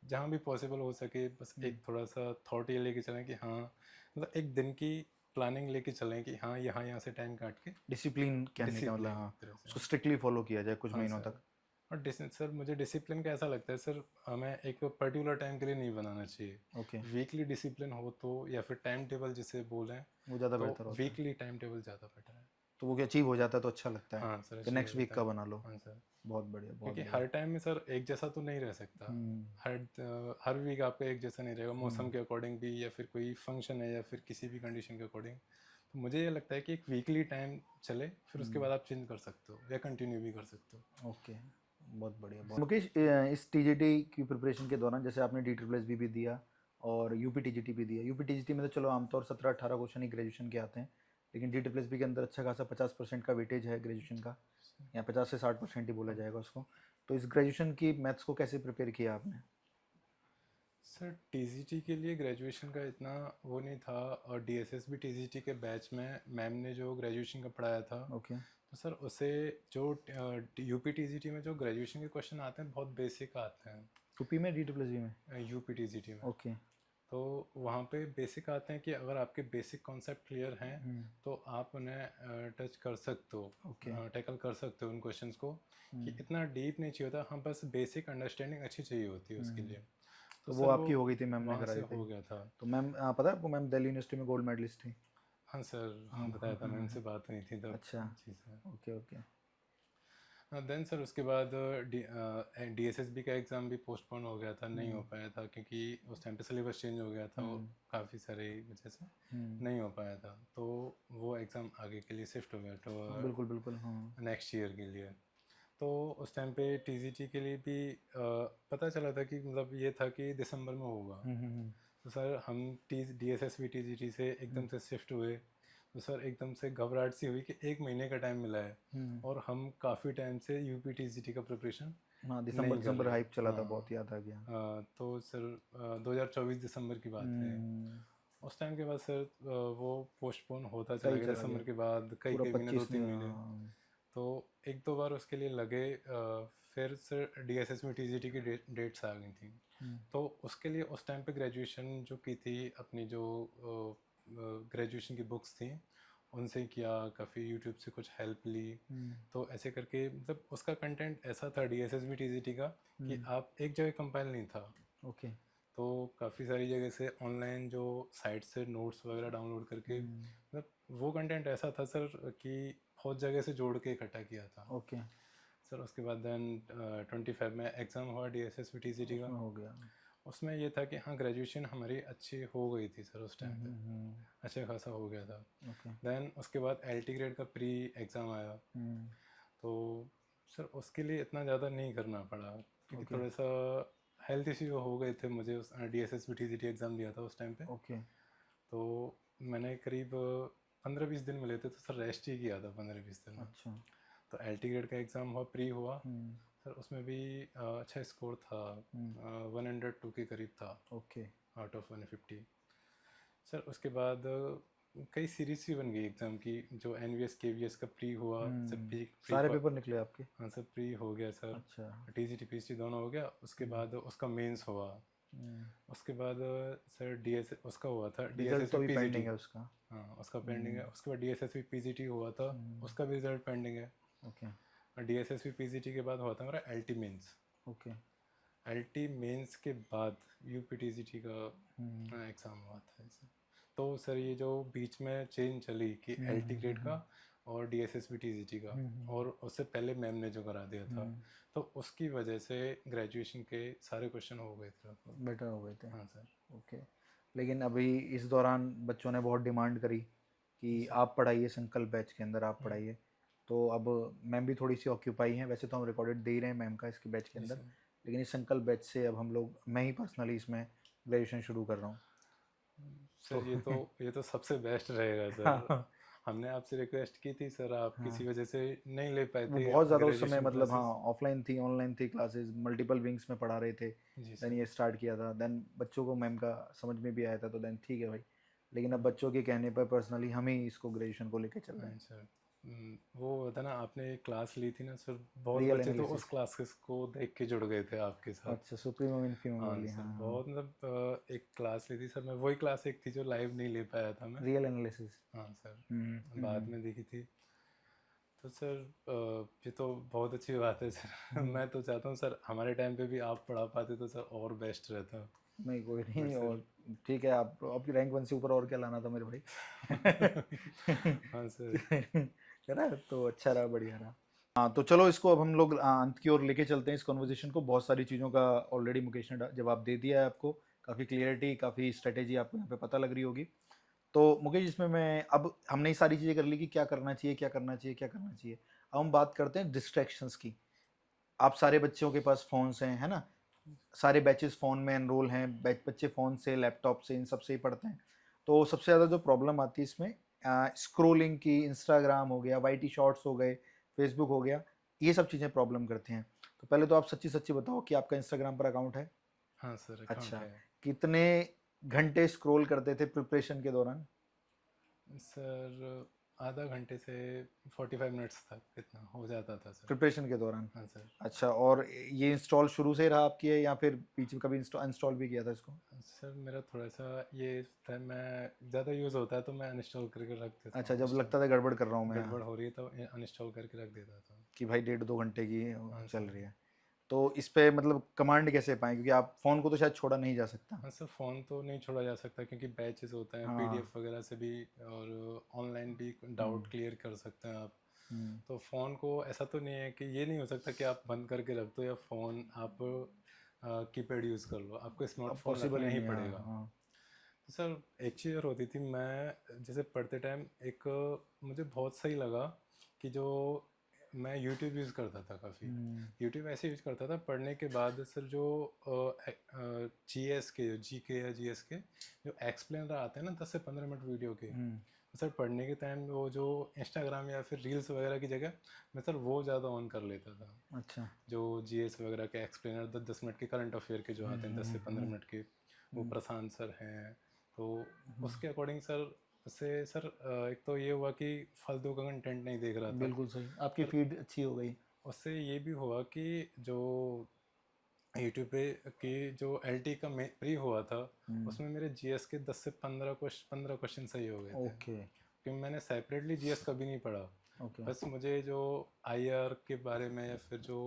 जहाँ भी पॉसिबल हो सके बस एक थोड़ा सा थॉट ये लेके चलें कि हाँ मतलब एक दिन की प्लानिंग लेके चलें कि हाँ यहाँ यहाँ से टाइम काट के डिसिप्लिन कहने का मतलब, डिसिप्लिन हाँ, एक तरह से। उसको स्ट्रिक्टली फॉलो किया जाए कुछ हाँ महीनों सर, तक। और सर मुझे डिसिप्लिन का ऐसा लगता है सर, हमें एक पर्टिकुलर टाइम के लिए नहीं बनाना चाहिए, ओके। वीकली डिसिप्लिन हो तो, या फिर टाइम टेबल जिसे बोलें, वो ज़्यादा तो बेहतर होता है। वीकली टाइम टेबल ज़्यादा बेटर है। तो वो अचीव हो जाता है तो अच्छा लगता है। हाँ सर फिर अचीव हो नेक्स्ट वीक जाता का है। बना लो। हाँ सर, बहुत बढ़िया, बहुत क्योंकि बढ़िया। हर टाइम में सर एक जैसा तो नहीं रह सकता, हम्म। हर वीक आपका एक जैसा नहीं रहेगा, हम्म। मौसम के अकॉर्डिंग भी, या फिर कोई फंक्शन है, या फिर किसी भी कंडीशन के अकॉर्डिंग। तो मुझे ये लगता है कि एक वीकली टाइम चले, फिर उसके बाद आप चेंज कर सकते हो या कंटिन्यू भी कर सकते हो। ओके। बहुत बढ़िया, बहुत मुकेश, इस टीजीटी की प्रिपरेशन के दौरान जैसे आपने डी ट्रिपल एस भी दिया और यूपी टीजीटी भी दिया, यूपी टीजीटी में तो चलो आमतौर 17-18 क्वेश्चन ही ग्रेजुएशन के आते हैं, लेकिन डी ट्रिपल एस भी के अंदर अच्छा खासा 50% का वेटेज है ग्रेजुएशन का, या 50 से 60% ही बोला जाएगा उसको। तो इस ग्रेजुएशन की मैथ्स को कैसे प्रिपेयर किया आपने? सर टीजीटी के लिए ग्रेजुएशन का इतना वो नहीं था, और डीएसएस भी टीजीटी के बैच में मैम ने जो ग्रेजुएशन का पढ़ाया था, ओके। तो सर उसे जो यूपी टीजीटी में जो ग्रेजुएशन के क्वेश्चन आते हैं बहुत बेसिक आते हैं, यूपी में डी ट्रिपल एस में? यूपी टीजीटी में। ओके। तो वहाँ पे बेसिक आते हैं कि अगर आपके बेसिक कॉन्सेप्ट क्लियर हैं तो आप उन्हें टच कर सकते ओके। हो, टैकल कर सकते हो उन क्वेश्चंस को, कि इतना डीप नहीं चाहिए होता, हाँ बस बेसिक अंडरस्टैंडिंग अच्छी चाहिए होती है उसके लिए। तो तो वो सर वो आपकी हो गई थी, मैम ने वहाँ से कराई थी? हो गया था। तो मैम, पता है आपको, मैम दिल्ली यूनिवर्सिटी में गोल्ड मेडलिस्ट थी। हाँ सर, हाँ, बताया हाँ, था, मैम हाँ। से बात हुई थी तब। अच्छा। जी sir. Okay, okay. Then sir उसके बाद डीएसएसबी का एग्ज़ाम भी पोस्टपोन हो गया था, नहीं हो पाया था, क्योंकि उस टाइम पे सिलेबस चेंज हो गया था और काफ़ी सारे वजह से नहीं हो पाया था, तो वो एग्ज़ाम आगे के लिए शिफ्ट हो गया बिल्कुल, बिल्कुल, हाँ। तो नेक्स्ट ईयर के लिए। तो उस टाइम पे टीजीटी के लिए भी पता चला था कि मतलब ये था कि दिसंबर में होगा, तो सर हम डीएसएसबी टीजीटी से एकदम से शिफ्ट हुए, तो सर एकदम से घबराहट सी हुई कि 1 महीने का टाइम मिला है और हम काफ़ी टाइम से यूपी टीजीटी का प्रिपरेशन हाँ, दिसंबर नहीं कर दिसंबर रहे हैं। हाइप चला था हाँ बहुत, याद आ गया। तो सर 2024 दिसंबर की बात है। उस टाइम के बाद सर वो पोस्टपोन होता चला कई गया, चला गया, दिसंबर के बाद कई पूरा कई महीने, 25 में, 2-3 महीने। हाँ। तो एक दो बार उसके लिए लगे, फिर सर डीएसएस में टीजीटी की डेट्स आ गई थी, तो उसके लिए उस टाइम पे ग्रेजुएशन जो की थी अपनी, जो ग्रेजुएशन की बुक्स थी उनसे किया, काफ़ी यूट्यूब से कुछ हेल्प ली, तो ऐसे करके मतलब उसका कंटेंट ऐसा था डीएसएस भी टीजीटी का कि आप एक जगह कंपाइल नहीं था, ओके। तो काफ़ी सारी जगह से ऑनलाइन जो साइट से नोट्स वगैरह डाउनलोड करके, मतलब वो कंटेंट ऐसा था सर कि बहुत जगह से जोड़ के इकट्ठा किया था। ओके। सर उसके बाद देन 25 में एग्ज़ाम हुआ डीएसएस टीजीटी का। उसमें हो गया। उसमें ये था कि हाँ ग्रेजुएशन हमारी अच्छी हो गई थी सर, उस टाइम पे अच्छा खासा हो गया था। ओके। देन उसके बाद एलटी ग्रेड का प्री एग्ज़ाम आया, तो सर उसके लिए इतना ज़्यादा नहीं करना पड़ा, क्योंकि ओके थोड़ा सा हेल्थ इश्यू हो गए थे मुझे। उस DSSB TGT एग्ज़ाम दिया था उस टाइम पे। ओके तो मैंने करीब 15-20 दिन मिले थे, तो सर रेस्ट ही किया था 15-20 दिन में। अच्छा तो LT ग्रेड का एग्ज़ाम हुआ, प्री हुआ हम्म सर। उसमें भी अच्छा स्कोर था, हम्म 102 के करीब था ओके आउट ऑफ 150। सर उसके बाद कई सीरीज भी बन गई एग्ज़ाम की, जो NVS KVS का प्री हुआ सर। प्री प्री सारे पेपर निकले आपके? हाँ सर, प्री हो गया सर। अच्छा TGT PGT दोनों हो गया। उसके बाद उसका मेंस हुआ। उसके बाद सर DS उसका हुआ था, रिजल्ट तो DSSB अभी PGT। पेंडिंग है उसका। हाँ उसका पेंडिंग है। उसके बाद DSSB PGT हुआ था, उसका भी रिजल्ट पेंडिंग है। ओके और DSSB PGT के बाद हुआ था मेरा LT mains. Okay LT mains के बाद UPTGT का एग्ज़ाम हुआ था सर। तो सर ये जो बीच में चेंज चली कि LT ग्रेड का और DSSB TGT का, और उससे पहले मैम ने जो करा दिया था, तो उसकी वजह से ग्रेजुएशन के सारे क्वेश्चन हो गए थे लगभग। बेटर हो गए थे। हाँ सर। ओके लेकिन अभी इस दौरान बच्चों ने बहुत डिमांड करी कि सर आप पढ़ाइए, संकल्प बैच के अंदर आप पढ़ाइए। तो अब मैम भी थोड़ी सी ऑक्यूपाई हैं, वैसे तो हम रिकॉर्डेड दे ही रहे हैं मैम का इसके बैच के जी अंदर, सर। लेकिन इस संकल्प बैच से अब हम लोग, मैं ही पर्सनली इसमें ग्रेजुएशन शुरू कर रहा हूँ। तो सर ये तो सबसे बेस्ट रहेगा सर। हाँ हमने आपसे रिक्वेस्ट की थी सर, आप किसी हाँ वजह से नहीं ले पाए वो थे बहुत ज़्यादा उस समय ग्रेजुएशन मतलब, हाँ क्लासेस। ऑफलाइन थी, ऑनलाइन थी क्लासेस, मल्टीपल विंग्स में पढ़ा रहे थे। जी देन सर। ये स्टार्ट किया था, देन बच्चों को मैम का समझ में भी आया था, तो देन ठीक है भाई। लेकिन अब बच्चों के कहने पर पर्सनली हम ही इसको ग्रेजुएशन को लेके चल रहे हैं। सर वो होता ना, आपने एक क्लास ली थी ना सर, बहुत रियल बच्चे तो उस एनालिसिस। क्लासेस को देख के जुड़ गए थे आपके साथ। अच्छा सुप्रीमम इन्फीमम हाँ वाली, सर, हाँ हाँ। बहुत मतलब एक क्लास ली थी सर मैं, वही क्लास एक थी जो लाइव नहीं ले पाया था मैं। Real analysis. हाँ सर, बाद में देखी थी। तो सर ये तो बहुत अच्छी बात है सर। मैं तो चाहता हूँ सर हमारे टाइम पे भी आप पढ़ा पाते तो सर और बेस्ट रहता। नहीं कोई बट नहीं, सर और ठीक है, आप आपकी रैंक 1 से ऊपर और क्या लाना था मेरे भाई। हाँ सर। है ना, तो अच्छा रहा, बढ़िया रहा। हाँ तो चलो इसको अब हम लोग अंत की ओर लेके चलते हैं इस कॉन्वर्जेशन को। बहुत सारी चीज़ों का ऑलरेडी मुकेश ने जवाब दे दिया है आपको, काफ़ी क्लियरिटी, काफ़ी स्ट्रेटेजी आपको यहाँ पे पता लग रही होगी। तो मुकेश इसमें मैं, अब हमने ये सारी चीज़ें कर ली कि क्या करना चाहिए, क्या करना चाहिए, क्या करना चाहिए। अब हम बात करते हैं डिस्ट्रैक्शंस की। आप सारे बच्चों के पास फ़ोन्स हैं, है ना, सारे बैचेस फ़ोन में एनरोल हैं, बच्चे फ़ोन से, लैपटॉप से, इन सब से ही पढ़ते हैं। तो सबसे ज़्यादा जो प्रॉब्लम आती है इसमें स्क्रोलिंग की, इंस्टाग्राम हो गया, वाईटी शॉर्ट्स हो गए, फेसबुक हो गया, ये सब चीज़ें प्रॉब्लम करती हैं। तो पहले तो आप सच्ची सच्ची बताओ कि आपका इंस्टाग्राम पर अकाउंट है? हाँ सर, अकाउंट अच्छा, है। कितने घंटे स्क्रॉल करते थे प्रिपरेशन के दौरान? सर आधा घंटे से 45 मिनट्स तक इतना हो जाता था सर। प्रिपरेशन के दौरान? हाँ सर। अच्छा, और ये इंस्टॉल शुरू से ही रहा आपकी है या फिर बीच में कभी इंस्टॉल भी किया था इसको? सर मेरा थोड़ा सा ये था, मैं ज़्यादा यूज़ होता है तो मैं अनइंस्टॉल करके रख देता अच्छा, हूँ। जब इंस्टॉल लगता था गड़बड़ कर रहा हूँ मैं यहाँ, गड़बड़ हो रही है तो अनइंस्टॉल करके रख देता था। कि भाई 1.5-2 घंटे की हाँ चल सर। रही है, तो इस पे मतलब कमांड कैसे पाएँ, क्योंकि आप फ़ोन को तो शायद छोड़ा नहीं जा सकता। हाँ सर, फ़ोन तो नहीं छोड़ा जा सकता क्योंकि बैचेस होते हैं, हाँ। PDF वगैरह से भी, और ऑनलाइन भी हम्म डाउट क्लियर कर सकते हैं आप। हम्म तो फ़ोन को ऐसा तो नहीं है कि ये नहीं हो सकता कि आप बंद करके रख दो या फ़ोन आप कीपैड यूज़ कर लो, आपको अब स्मार्टफोन पॉसिबल रखना ही ही नहीं है, पड़ेगा। हाँ हाँ। तो सर एक चीज़ और होती थी, मैं जैसे पढ़ते टाइम एक मुझे बहुत सही लगा कि जो मैं यूट्यूब यूज़ करता था काफ़ी। हम्म यूट्यूब ऐसे यूज़ करता था पढ़ने के बाद सर, जो GS के, GK या GS के जो एक्सप्लेनर आते हैं ना 10 से 15 मिनट वीडियो के, हम्म सर पढ़ने के टाइम वो जो इंस्टाग्राम या फिर रील्स वगैरह की जगह मैं सर वो ज़्यादा ऑन कर लेता था। अच्छा। जो GS वगैरह के एक्सप्लेनर 10-10 मिनट के करंट अफेयर के जो आते हैं 10 से 15 मिनट के, वो प्रशांत सर हैं। तो उसके अकॉर्डिंग सर से सर एक तो ये हुआ कि फालतू का कंटेंट नहीं देख रहा था। बिल्कुल सही, आपकी और फीड अच्छी हो गई। उससे ये भी हुआ कि जो यूट्यूब पे कि जो LT का प्री हुआ था, उसमें मेरे GS के 10 से 15 क्वेश्चन सही हो गए थे, ओके क्योंकि मैंने सेपरेटली GS कभी नहीं पढ़ा। ओके। बस मुझे जो IR के बारे में या फिर जो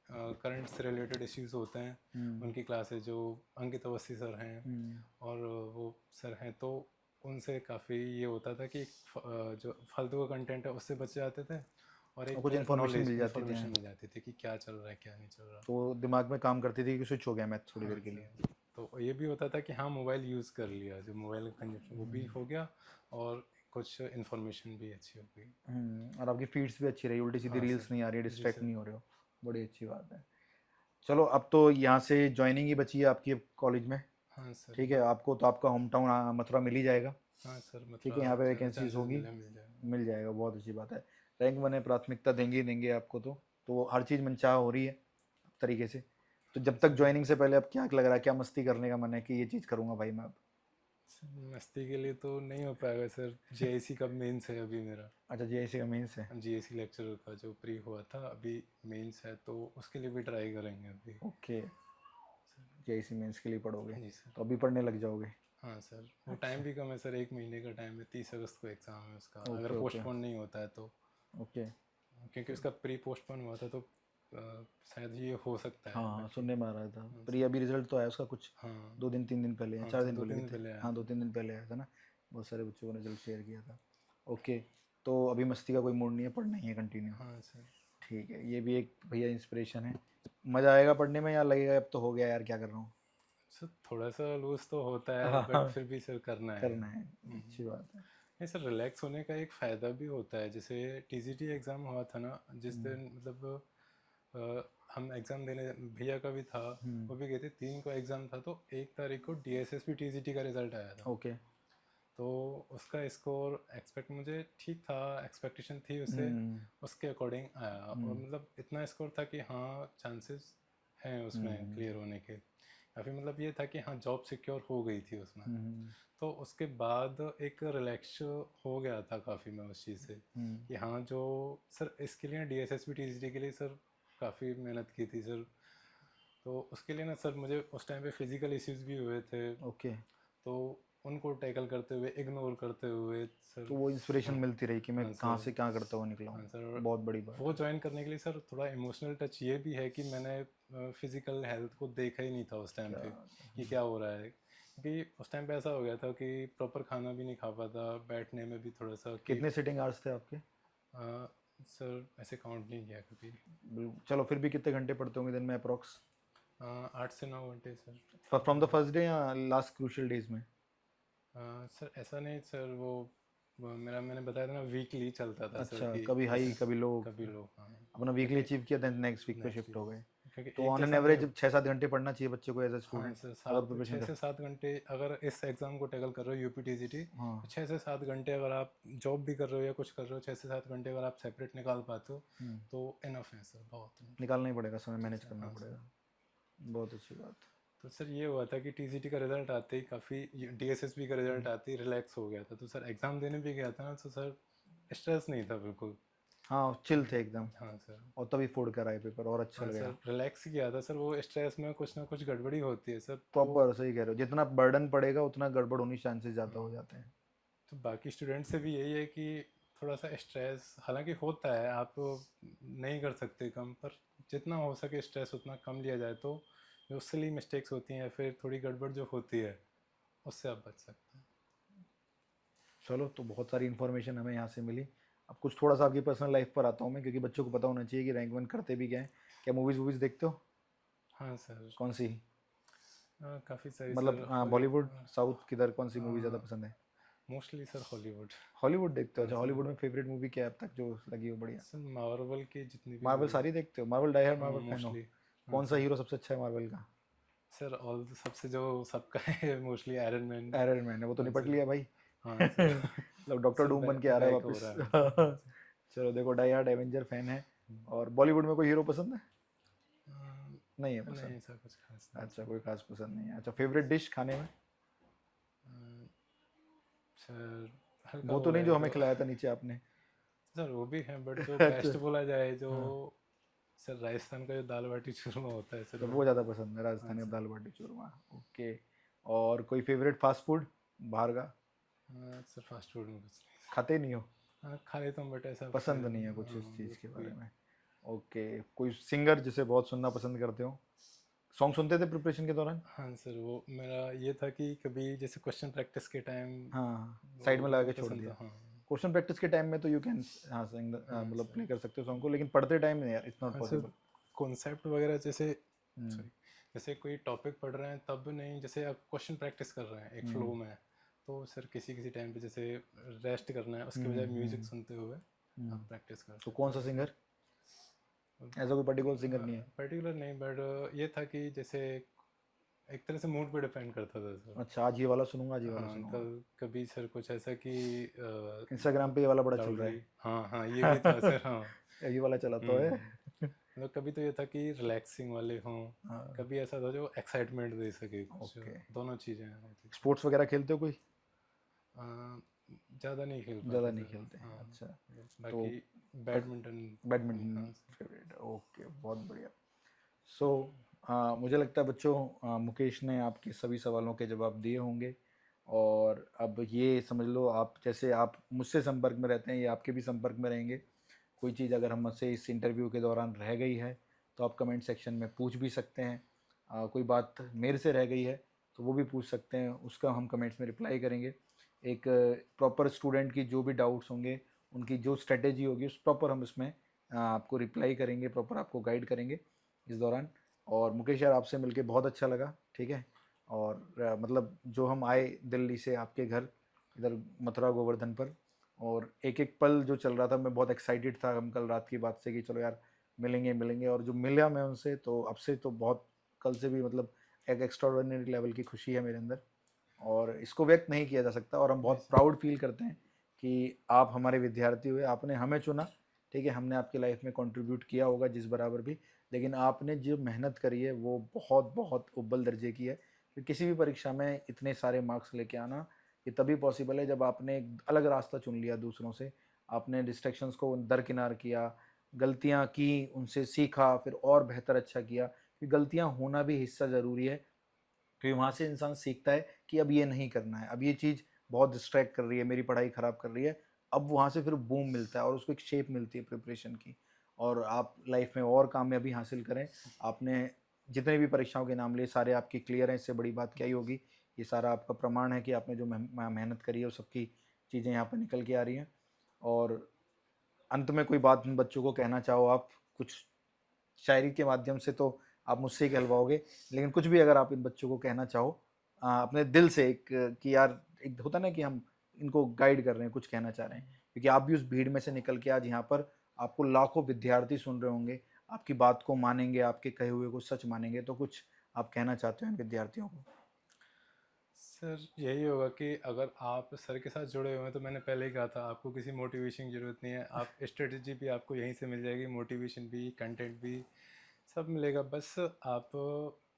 करंट से रिलेटेड इश्यूज होते हैं, उनकी क्लासेस जो अंकित अवस्थी सर हैं और वो सर हैं, तो उनसे काफ़ी ये होता था कि जो फालतू का कंटेंट है उससे बच जाते थे, और और एक कुछ इन्फॉर्मेशन नॉलेज मिल जाती थी, इन्फॉर्मेशन हाँ। मिल जाती थी कि क्या चल रहा है क्या नहीं चल रहा। तो दिमाग में काम करती थी कि स्विच हो गया मैथ थोड़ी हाँ देर के लिए। सर, तो ये भी होता था कि हाँ मोबाइल यूज़ कर लिया, जो मोबाइल का कंजप्शन वो भी हो गया, और कुछ इन्फॉर्मेशन भी अच्छी हो गई। और आपकी फीड्स भी अच्छी रही, उल्टी सीधी हाँ रील्स सर। नहीं आ रही है, जी डिस्ट्रैक्ट सर। नहीं हो रहे हो, बड़ी अच्छी बात है। चलो अब तो यहाँ से ज्वाइनिंग ही बची है आपकी कॉलेज में, हाँ सर, ठीक है, बट आपको तो आपका होम टाउन मथुरा मिल ही जाएगा, हाँ सर, ठीक मथुरा है, यहाँ पे ज़्यादा वैकेंसीज चांसेस होगी, मिल जाएगा। मिल जाएगा, बहुत अच्छी बात है। रैंक वन है, प्राथमिकता देंगे ही देंगे आपको, तो हर चीज़ मनचाहा हो रही है तरीके से। तो हाँ जब तक सर। ज्वाइनिंग से पहले अब क्या लग रहा है, क्या मस्ती करने का मन है कि ये चीज़ करूँगा भाई मैं अब? सर मस्ती के लिए तो नहीं हो पाएगा सर, जेआईसी का मेंस है अभी मेरा। अच्छा, जेएससी का मेंस है। जेएसी लेक्चरर का जो प्री हुआ था, अभी मेंस है, तो उसके लिए भी ट्राई करेंगे अभी। ओके, जेएससी मेंस के लिए पढ़ोगे, जी सर। तो अभी पढ़ने लग जाओगे। हाँ सर, वो टाइम अच्छा, भी कम है सर, 1 महीने का टाइम है, 30 अगस्त को एग्ज़ाम है उसका, अगर ओके ओके पोस्टपोन नहीं होता है तो। ओके। क्योंकि उसका प्री पोस्टपोन हुआ था, तो शायद ये हो सकता हाँ है, हाँ, बाकी। सुनने में आ रहा था, हाँ पर सर। ये अभी रिजल्ट तो आया उसका कुछ हाँ। 2 दिन 3 दिन पहले या हाँ चार सर, दिन दो पहले तीन दिन कितने, पहले आया हाँ था। 2 3 दिन पहले आया था ना, बहुत सारे बच्चों को रिजल्ट शेयर किया था। ओके, तो अभी मस्ती का कोई मूड नहीं है, पढ़ना ही है कंटिन्यू। हाँ सर। ठीक है, ये भी एक भैया इंस्पिरेशन है। मज़ा आएगा पढ़ने में या लगेगा अब तो हो गया यार, क्या कर रहा हूँ? सर थोड़ा सा लूज तो होता है, हाँ बट हाँ, फिर भी सर करना है। करना है, अच्छी बात है। नहीं सर, रिलैक्स होने का एक फ़ायदा भी होता है, जैसे टीजीटी एग्ज़ाम हुआ था ना जिस हम्म, दिन, मतलब हम एग्ज़ाम देने, भैया का भी था, हम्म, वो भी गए थे, 3 को एग्ज़ाम था, तो 1 तारीख को डीएसएसपी टीजीटी का रिज़ल्ट आया था। ओके। तो उसका स्कोर एक्सपेक्ट मुझे ठीक था, एक्सपेक्टेशन थी उससे, हम्म उसके अकॉर्डिंग आया, और हम्म मतलब इतना स्कोर था कि हाँ चांसेस हैं उसमें हम्म क्लियर होने के, या फिर मतलब ये था कि हाँ जॉब सिक्योर हो गई थी उसमें। हम्म तो उसके बाद एक रिलैक्स हो गया था काफ़ी मैं उस चीज़ से, हम्म कि हाँ जो सर इसके लिए डीएसएसपी टीजीटी के लिए सर काफ़ी मेहनत की थी सर। तो उसके लिए ना सर मुझे उस टाइम पे फिज़िकल इश्यूज भी हुए थे, ओके। तो उनको टैकल करते हुए, इग्नोर करते हुए सर। तो वो इंस्पिरेशन हाँ। मिलती रही कि मैं हाँ कहाँ सर। से कहाँ करता हुआ निकला हाँ हूँ, सर। बहुत बड़ी बात वो है। ज्वाइन करने के लिए सर थोड़ा इमोशनल टच ये भी है कि मैंने फिज़िकल हेल्थ को देखा ही नहीं था उस टाइम क्या पे बात है। कि क्या हो रहा है, क्योंकि उस टाइम पे ऐसा हो गया था कि प्रॉपर खाना भी नहीं खा पाता, बैठने में भी थोड़ा सा कि कितने सिटिंग आवर्स थे आपके? सर ऐसे काउंट नहीं किया कभी। चलो फिर भी कितने घंटे पढ़ते होंगे दिन में अप्रोक्स? 8 से 9 घंटे sir. From the first day या लास्ट क्रूशियल डेज में? सर ऐसा नहीं सर, वो मेरा, मैंने बताया था ना, वीकली चलता था सर, अच्छा, कि कभी हाई जैसे कभी लो, कभी लो। हाँ। अपना वीकली क्योंकि अचीव किया, देन नेक्स्ट वीक पे नेक्स्ट शिफ्ट हो वीक, गए। क्योंकि तो एक ऑन एन जैसा नहीं। एवरेज 6 7 घंटे पढ़ना चाहिए बच्चे को एज अ हाँ स्टूडेंट सर, अगर सात प्रिपरेशन छः कर। से सात घंटे अगर इस एग्ज़ाम को टैकल कर रहे हो यूपीटीजीटी, हाँ। तो 6 से 7 घंटे अगर आप जॉब भी कर रहे हो या कुछ कर रहे हो, 6 से 7 घंटे अगर आप सेपरेट निकाल पाते हो हम्म, तो इनफ है सर, बहुत। निकालना ही पड़ेगा, समय जी मैनेज सर। करना हाँ सर। पड़ेगा। बहुत अच्छी बात। तो सर ये हुआ था कि टीजीटी का रिजल्ट आते ही काफ़ी, डीएसएसबी का रिजल्ट आते ही रिलैक्स हो गया था, तो सर एग्ज़ाम देने भी गया था ना, तो सर स्ट्रेस नहीं था बिल्कुल। हाँ, चिल थे एकदम, हाँ सर। और तभी फोड़ कर आए पेपर और अच्छा हाँ लगा। सर, रिलैक्स किया था सर, वो स्ट्रेस में कुछ ना कुछ गड़बड़ी होती है सर, तो प्रॉपर सही कह रहे हो, जितना बर्डन पड़ेगा उतना गड़बड़ होने चांसेस ज़्यादा हो हाँ, जाते हैं। तो बाकी स्टूडेंट से भी यही है कि थोड़ा सा स्ट्रेस हालांकि होता है, आप नहीं कर सकते कम, पर जितना हो सके स्ट्रेस उतना कम लिया जाए, तो जो सिली मिस्टेक्स होती हैं या फिर थोड़ी गड़बड़ जो होती है, उससे आप बच सकते हैं। चलो, तो बहुत सारी इन्फॉर्मेशन हमें यहाँ से मिली। अब कुछ थोड़ा सा आपकी पर्सनल लाइफ पर आता हूँ मैं, क्योंकि बच्चों को पता होना चाहिए कि रैंक वन करते भी क्या है। क्या मूवीज़ वूवीज़ देखते हो? हाँ सर। कौन सी? काफ़ी सारी सर, मतलब हाँ, हॉली बॉलीवुड, साउथ, किधर कौन सी मूवी ज़्यादा पसंद है? Mostly sir Hollywood. हॉलीवुड देखते हो? हाँ अच्छा, सर। हॉलीवुड में फेवरेट मूवी क्या है अब तक जो लगी हो बढ़िया? सर मार्वल की जितनी भी मार्वल मूवीज। सारी देखते हो? मार्वल डाई हार्ड हाँ मार्वल फैन हो? मोस्टली। हाँ कौन सा सर। हीरो सबसे अच्छा है मार्वल का? सर ऑल सबसे जो सबका है mostly iron man. Iron man है, वो तो हाँ निपट सर। लिया भाई। हाँ सर। मतलब डॉक्टर सर डूम बन के आ रहा है बैक हो वापस। रहा है सर। हाँ सर। चलो, देखो, डाई हार्ड एवेंजर फैन है। हम्म। और बॉलीवुड में कोई हीरो पसंद है? नहीं है नहीं पसंद? ऐसा कुछ खास नहीं अच्छा, सर। कोई खास पसंद नहीं है। अच्छा, फेवरेट डिश खाने में? सर हल्का वो तो वो नहीं है जो हमें जो खिलाया था नीचे आपने? सर वो भी है, बट जो अच्छा, बेस्ट बोला जाए जो, हाँ, सर राजस्थान का जो दाल बाटी चूरमा होता है सर तो वो। वो ज़्यादा पसंद है, हाँ राजस्थानी सर। दाल बाटी चूरमा। ओके। और कोई फेवरेट फास्ट फूड बाहर का? हाँ सर, फास्ट फूड में कुछ नहीं। खाते नहीं हो? हाँ खा लेता हूँ, बट ऐसा पसंद नहीं है कुछ हाँ इस चीज़ मतलब के कोई। बारे में? ओके। कोई सिंगर जिसे बहुत सुनना पसंद करते हो? सॉन्ग सुनते थे प्रिपरेशन के दौरान? हाँ सर, वो मेरा ये था कि कभी जैसे क्वेश्चन प्रैक्टिस के टाइम हाँ, साइड में लगा वो के छोड़ पसंद दिया। था। हाँ। क्वेश्चन प्रैक्टिस के टाइम में तो यू कैन, हाँ, हाँ मतलब सर। प्ले कर सकते हो सॉन्ग को, लेकिन पढ़ते टाइम नहीं यार, इट्स नॉट हाँ सर, पॉसिबल। कॉन्सेप्ट वगैरह जैसे, हम्म सॉरी, जैसे कोई टॉपिक पढ़ रहे हैं तब नहीं, जैसे आप क्वेश्चन प्रैक्टिस कर रहे हैं एक हम्म फ्लो में, तो सर किसी किसी टाइम पे जैसे रेस्ट करना है उसके बजाय म्यूजिक सुनते हुए आप प्रैक्टिस कर तो सकते कौन सा सिंगर, ऐसा कोई पर्टिकुलर सिंगर नहीं है? पर्टिकुलर नहीं, बट ये था कि जैसे एक तरह से मूड पे डिपेंड करता था सर। अच्छा, आज ये वाला सुनूंगा, आज ये वाला हाँ, सुनूंगा। कभी सर कुछ ऐसा कि इंस्टाग्राम पे ये वाला बड़ा चल रहा लाउडली, है। हाँ हाँ ये भी था सर, हाँ। ये वाला चला तो है। मतलब कभी तो ये था कि रिलैक्सिंग वाले हों, हाँ। कभी ऐसा था जो एक्साइटमेंट दे सके कुछ, ओके। दोनों चीज़ें होती थी। स्पोर्ट्स वगैरह खेलते हो कोई? ज़्यादा नहीं खेल ज़्यादा पाते नहीं सर। खेलते हैं, हाँ, अच्छा। तो बाकी बैडमिंटन। बैडमिंटन हाँ सर। फेवरेट, ओके, बहुत बढ़िया। सो मुझे लगता है बच्चों, मुकेश ने आपके सभी सवालों के जवाब दिए होंगे। और अब ये समझ लो, आप जैसे आप मुझसे संपर्क में रहते हैं, ये आपके भी संपर्क में रहेंगे। कोई चीज़ अगर हमसे इस इंटरव्यू के दौरान रह गई है तो आप कमेंट सेक्शन में पूछ भी सकते हैं। कोई बात मेरे से रह गई है तो वो भी पूछ सकते हैं, उसका हम कमेंट्स में रिप्लाई करेंगे। एक प्रॉपर स्टूडेंट की जो भी डाउट्स होंगे, उनकी जो स्ट्रेटेजी होगी, उस प्रॉपर हम इसमें आपको रिप्लाई करेंगे, प्रॉपर आपको गाइड करेंगे इस दौरान। और मुकेश यार, आपसे मिलके बहुत अच्छा लगा, ठीक है। और मतलब जो हम आए दिल्ली से आपके घर इधर मथुरा गोवर्धन पर, और एक एक पल जो चल रहा था, मैं बहुत एक्साइटेड था हम कल रात की बात से कि चलो यार मिलेंगे मिलेंगे, और जो मिला मैं उनसे, तो अब से तो बहुत, कल से भी मतलब एक एक्स्ट्राऑर्डिनरी लेवल की खुशी है मेरे अंदर, और इसको व्यक्त नहीं किया जा सकता। और हम जी बहुत सर। प्राउड फील करते हैं कि आप हमारे विद्यार्थी हुए, आपने हमें चुना, ठीक है। हमने आपकी लाइफ में कंट्रीब्यूट किया होगा जिस बराबर भी, लेकिन आपने जो मेहनत करी है वो बहुत बहुत उब्बल दर्जे की है। कि किसी भी परीक्षा में इतने सारे मार्क्स लेके आना, ये तभी पॉसिबल है जब आपने एक अलग रास्ता चुन लिया दूसरों से। आपने डिस्ट्रैक्शंस को दरकिनार किया, गलतियां की, उनसे सीखा, फिर और बेहतर अच्छा किया। कि गलतियां होना भी हिस्सा ज़रूरी है, क्योंकि वहाँ से इंसान सीखता है कि अब ये नहीं करना है, अब ये चीज़ बहुत डिस्ट्रैक्ट कर रही है, मेरी पढ़ाई ख़राब कर रही है। अब वहाँ से फिर बूम मिलता है और उसको एक शेप मिलती है प्रिपरेशन की, और आप लाइफ में और कामयाबी हासिल करें। आपने जितने भी परीक्षाओं के नाम लिए, सारे आपके क्लियर हैं, इससे बड़ी बात क्या ही होगी। ये सारा आपका प्रमाण है कि आपने जो मेहनत करी है, वो सबकी चीज़ें यहाँ पर निकल के आ रही हैं। और अंत में कोई बात इन बच्चों को कहना चाहो आप कुछ, शायरी के माध्यम से तो आप मुझसे ही कहलवाओगे, लेकिन कुछ भी अगर आप इन बच्चों को कहना चाहो अपने दिल से, एक कि यार, एक होता ना कि हम इनको गाइड कर रहे हैं, कुछ कहना चाह रहे हैं, क्योंकि आप भी उस भीड़ में से निकल के आज यहाँ पर, आपको लाखों विद्यार्थी सुन रहे होंगे, आपकी बात को मानेंगे, आपके कहे हुए को सच मानेंगे, तो कुछ आप कहना चाहते हो इन विद्यार्थियों को? सर यही होगा कि अगर आप सर के साथ जुड़े हुए हैं तो मैंने पहले ही कहा था, आपको किसी मोटिवेशन की ज़रूरत नहीं है। आप स्ट्रेटजी भी आपको यहीं से मिल जाएगी, मोटिवेशन भी, कंटेंट भी, सब मिलेगा। बस आप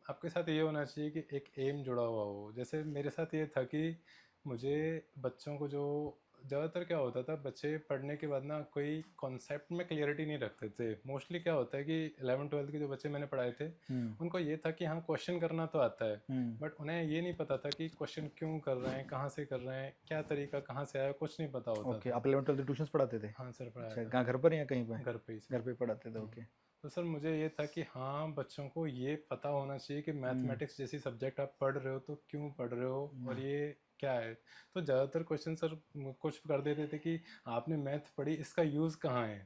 आपके साथ ये होना चाहिए कि एक एम जुड़ा हुआ हो। जैसे मेरे साथ ये था कि मुझे बच्चों को, जो ज़्यादातर क्या होता था, बच्चे पढ़ने के बाद ना कोई कॉन्सेप्ट में क्लियरिटी नहीं रखते थे। मोस्टली क्या होता है कि 11वीं 12वीं के जो बच्चे मैंने पढ़ाए थे, हम्म। उनको ये था कि हाँ क्वेश्चन करना तो आता है, हम्म। बट उन्हें ये नहीं पता था कि क्वेश्चन क्यों कर रहे हैं, कहाँ से कर रहे हैं, क्या तरीका कहाँ से आया, कुछ नहीं पता होता ओके, था। आप 11वीं 12वीं ट्यूशन पढ़ाते थे? हाँ सर, पढ़ाया अच्छा, था। कहाँ, घर पर या कहीं पर? घर पे ही सर। घर पे पढ़ाते थे, हाँ, ओके। तो सर मुझे ये था कि हाँ बच्चों को ये पता होना चाहिए कि हम्म। मैथमेटिक्स जैसी सब्जेक्ट आप पढ़ रहे हो तो क्यों पढ़ रहे हो और हम्म। ये क्या है। तो ज़्यादातर क्वेश्चन सर कुछ कर देते थे कि आपने मैथ पढ़ी, इसका यूज़ कहाँ है,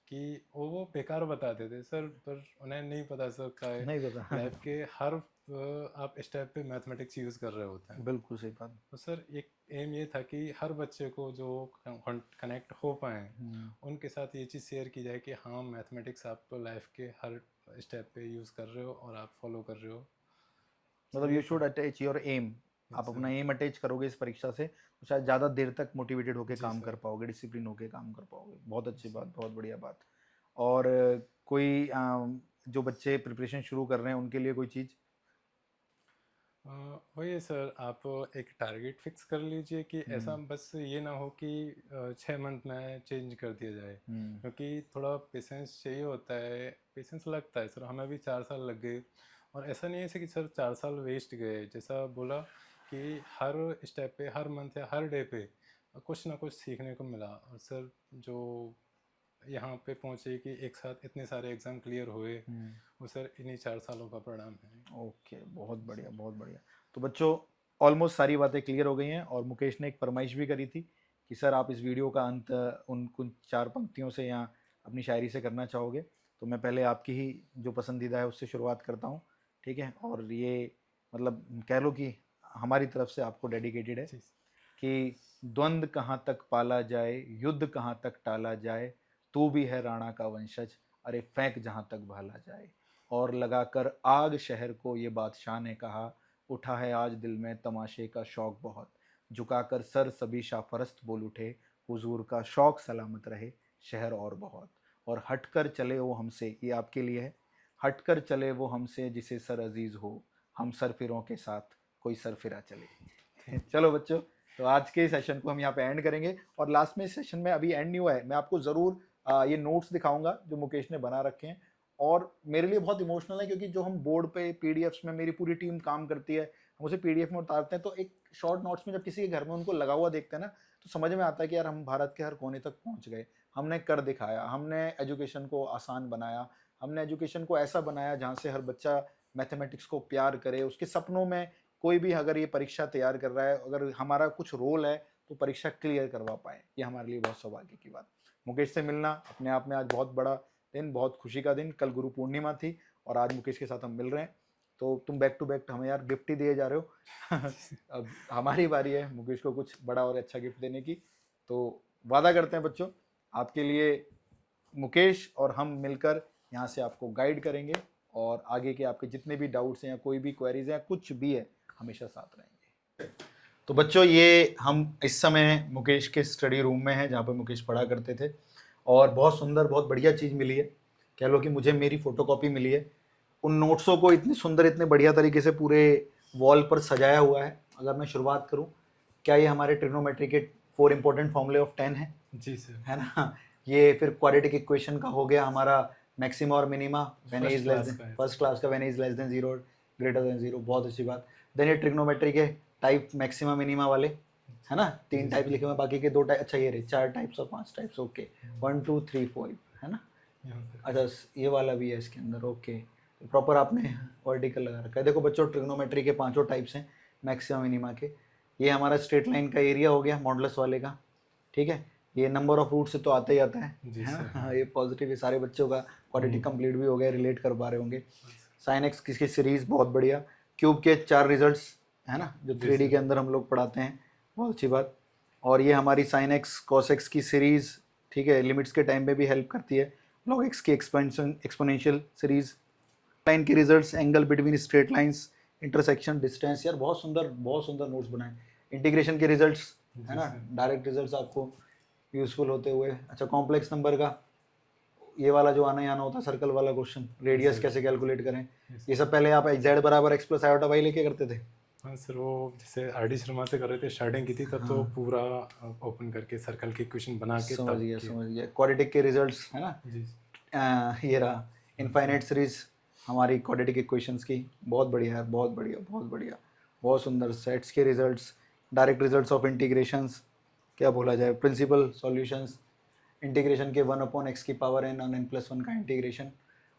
कि वो बेकार बताते थे सर, पर उन्हें नहीं पता सर का है। नहीं पता। लाइफ के हर आप स्टेप पे मैथमेटिक्स यूज़ कर रहे होते हैं। बिल्कुल सही बात। तो सर एक एम ये था कि हर बच्चे को जो कनेक्ट हो पाए, हम्म। उनके साथ ये चीज़ शेयर की जाए कि हाँ मैथमेटिक्स आप लाइफ के हर स्टेप पे यूज़ कर रहे हो और आप फॉलो कर रहे हो। सर मतलब यू ये शुड था। Attach your M. आप यस अपना सर। एम अटैच करोगे इस परीक्षा से, तो शायद ज़्यादा देर तक मोटिवेटेड होकर जी काम कर सर। पाओगे, डिसिप्लिन होकर काम कर पाओगे। बहुत अच्छी सर बात, बहुत बढ़िया बात। और कोई जो बच्चे प्रिपरेशन शुरू कर रहे हैं उनके लिए कोई चीज़? वही है सर, आप एक टारगेट फिक्स कर लीजिए कि ऐसा हम्म। बस ये ना हो कि 6 मंथ में चेंज कर दिया जाए, हम्म। क्योंकि थोड़ा पेशेंस चाहिए होता है। पेशेंस लगता है सर, हमें भी 4 साल लग गए। और ऐसा नहीं है सर कि सर 4 साल वेस्ट गए, जैसा बोला कि हर स्टेप पे, हर मंथ या हर डे पे कुछ ना कुछ सीखने को मिला। और सर जो यहाँ पे पहुँचे कि एक साथ इतने सारे एग्ज़ाम क्लियर हुए, हम्म। वो सर इन्हीं 4 सालों का परिणाम है। ओके, बहुत बढ़िया, सर। बहुत बढ़िया। तो बच्चों, ऑलमोस्ट सारी बातें क्लियर हो गई हैं, और मुकेश ने एक फरमाइश भी करी थी कि सर आप इस वीडियो का अंत उन कुछ चार पंक्तियों से या अपनी शायरी से करना चाहोगे, तो मैं पहले आपकी ही जो पसंदीदा है उससे शुरुआत करता हूँ, ठीक है। और ये मतलब कह लो कि हमारी तरफ से आपको डेडिकेटेड है जी कि द्वंद्व कहाँ तक पाला जाए, युद्ध कहाँ तक टाला जाए, तू भी है राणा का वंशज, अरे फेंक जहाँ तक भाला जाए। और लगाकर आग शहर को ये बादशाह ने कहा, उठा है आज दिल में तमाशे का शौक बहुत, झुकाकर सर सभी शाफरस्त बोल उठे, हुजूर का शौक सलामत रहे शहर और बहुत। और हटकर चले वो हमसे, ये आपके लिए है, हटकर चले वो हमसे जिसे सर अजीज हो, हम सरफिरों के साथ कोई सरफिरा चले। चलो बच्चों, तो आज के सेशन को हम यहाँ पे एंड करेंगे। और लास्ट में सेशन में अभी एंड नहीं हुआ है, मैं आपको ज़रूर ये नोट्स दिखाऊंगा जो मुकेश ने बना रखे हैं। और मेरे लिए बहुत इमोशनल है क्योंकि जो हम बोर्ड पे पीडीएफ्स में मेरी पूरी टीम काम करती है, हम उसे पीडीएफ में उतारते हैं, तो एक शॉर्ट नोट्स में जब किसी के घर में उनको लगा हुआ देखते हैं ना, तो समझ में आता है कि यार हम भारत के हर कोने तक पहुंच गए, हमने कर दिखाया, हमने एजुकेशन को आसान बनाया, हमने एजुकेशन को ऐसा बनाया जहाँ से हर बच्चा मैथमेटिक्स को प्यार करे, उसके सपनों में कोई भी अगर ये परीक्षा तैयार कर रहा है, अगर हमारा कुछ रोल है तो परीक्षा क्लियर करवा पाए, ये हमारे लिए बहुत सौभाग्य की बात। मुकेश से मिलना अपने आप में आज बहुत बड़ा दिन, बहुत खुशी का दिन। कल गुरु पूर्णिमा थी और आज मुकेश के साथ हम मिल रहे हैं, तो तुम बैक टू बैक हमें यार गिफ्ट ही दिए जा रहे हो। अब हमारी बारी है मुकेश को कुछ बड़ा और अच्छा गिफ्ट देने की, तो वादा करते हैं बच्चों आपके लिए मुकेश और हम मिलकर यहाँ से आपको गाइड करेंगे, और आगे के आपके जितने भी डाउट्स हैं या कोई भी क्वेरीज हैं, कुछ भी है, हमेशा साथ रहेंगे। तो बच्चों ये हम इस समय मुकेश के स्टडी रूम में हैं जहाँ पर मुकेश पढ़ा करते थे, और बहुत सुंदर बहुत बढ़िया चीज़ मिली है, कह लो कि मुझे मेरी फोटोकॉपी मिली है। उन नोट्सों को इतनी सुंदर इतने बढ़िया तरीके से पूरे वॉल पर सजाया हुआ है। अगर मैं शुरुआत करूँ, क्या ये हमारे ट्रिग्नोमेट्री के 4 इंपॉर्टेंट फॉर्मूले ऑफ 10 है? जी सर। है ना। ये फिर क्वाड्रेटिक इक्वेशन का हो गया हमारा मैक्सिमा और minima when is less than, first class का when is less than 0 greater than 0, बहुत अच्छी बात। देन ये ट्रिग्नोमेट्री के टाइप मैक्सिमा मिनिमा वाले, है ना, 3 टाइप लिखे हुए, बाकी के 2 टाइप, अच्छा ये रहे 4 टाइप्स और 5 टाइप्स, ओके 1 2 3 4, है ना। अच्छा ये वाला भी है इसके अंदर, ओके, प्रॉपर आपने वर्टिकल लगा रखा है। देखो बच्चों ट्रिग्नोमेट्री के 5 टाइप्स हैं मैक्सिमा मिनिमा के। ये हमारा स्ट्रेट लाइन का एरिया हो गया मॉडुलस वाले का, ठीक है। ये नंबर ऑफ रूट से तो आता ही आता है ना। हाँ ये पॉजिटिव है, सारे बच्चों का क्वाड्रेटिक कंप्लीट भी हो गया, रिलेट कर पा रहे होंगे। साइन एक्स की सीरीज बहुत बढ़िया, क्यूब के 4 रिजल्ट्स, है ना, जो 3D के अंदर हम लोग पढ़ाते हैं, बहुत अच्छी बात। और ये हमारी साइन एक्स कॉस एक्स की सीरीज, ठीक है, लिमिट्स के टाइम पे भी हेल्प करती है। लॉग एक्स की एक्सपेंशन एक्सपोनेंशियल सीरीज, लाइन के results, angle between straight lines, intersection, distance, यार बहुत सुंदर नोट्स बनाए। इंटीग्रेशन के रिजल्ट्स, है ना, डायरेक्ट रिजल्ट्स आपको यूजफुल होते हुए। अच्छा कॉम्प्लेक्स नंबर का ये वाला जो आना ही आना होता है, सर्कल वाला क्वेश्चन, रेडियस कैसे कैलकुलेट करें, ये सब पहले आप z बराबर x प्लस आयोटा वाई लेके करते थे। हाँ सर, वो जैसे आर.डी. शर्मा से कर रहे थे स्टार्टिंग की थी तब, तो पूरा ओपन करके सर्कल की इक्वेशन बना के समझ गया। क्वाड्रेटिक के रिजल्ट्स, है ना जी। ये रहा इनफाइनाइट सीरीज हमारी क्वाड्रेटिक इक्वेशंस की, बहुत बढ़िया है, बहुत बढ़िया, बहुत सुंदर। सेट्स के results, direct results of integrations, क्या बोला जाए, प्रिंसिपल सॉल्यूशंस, इंटीग्रेशन के 1/x की पावर n और n+1 का इंटीग्रेशन,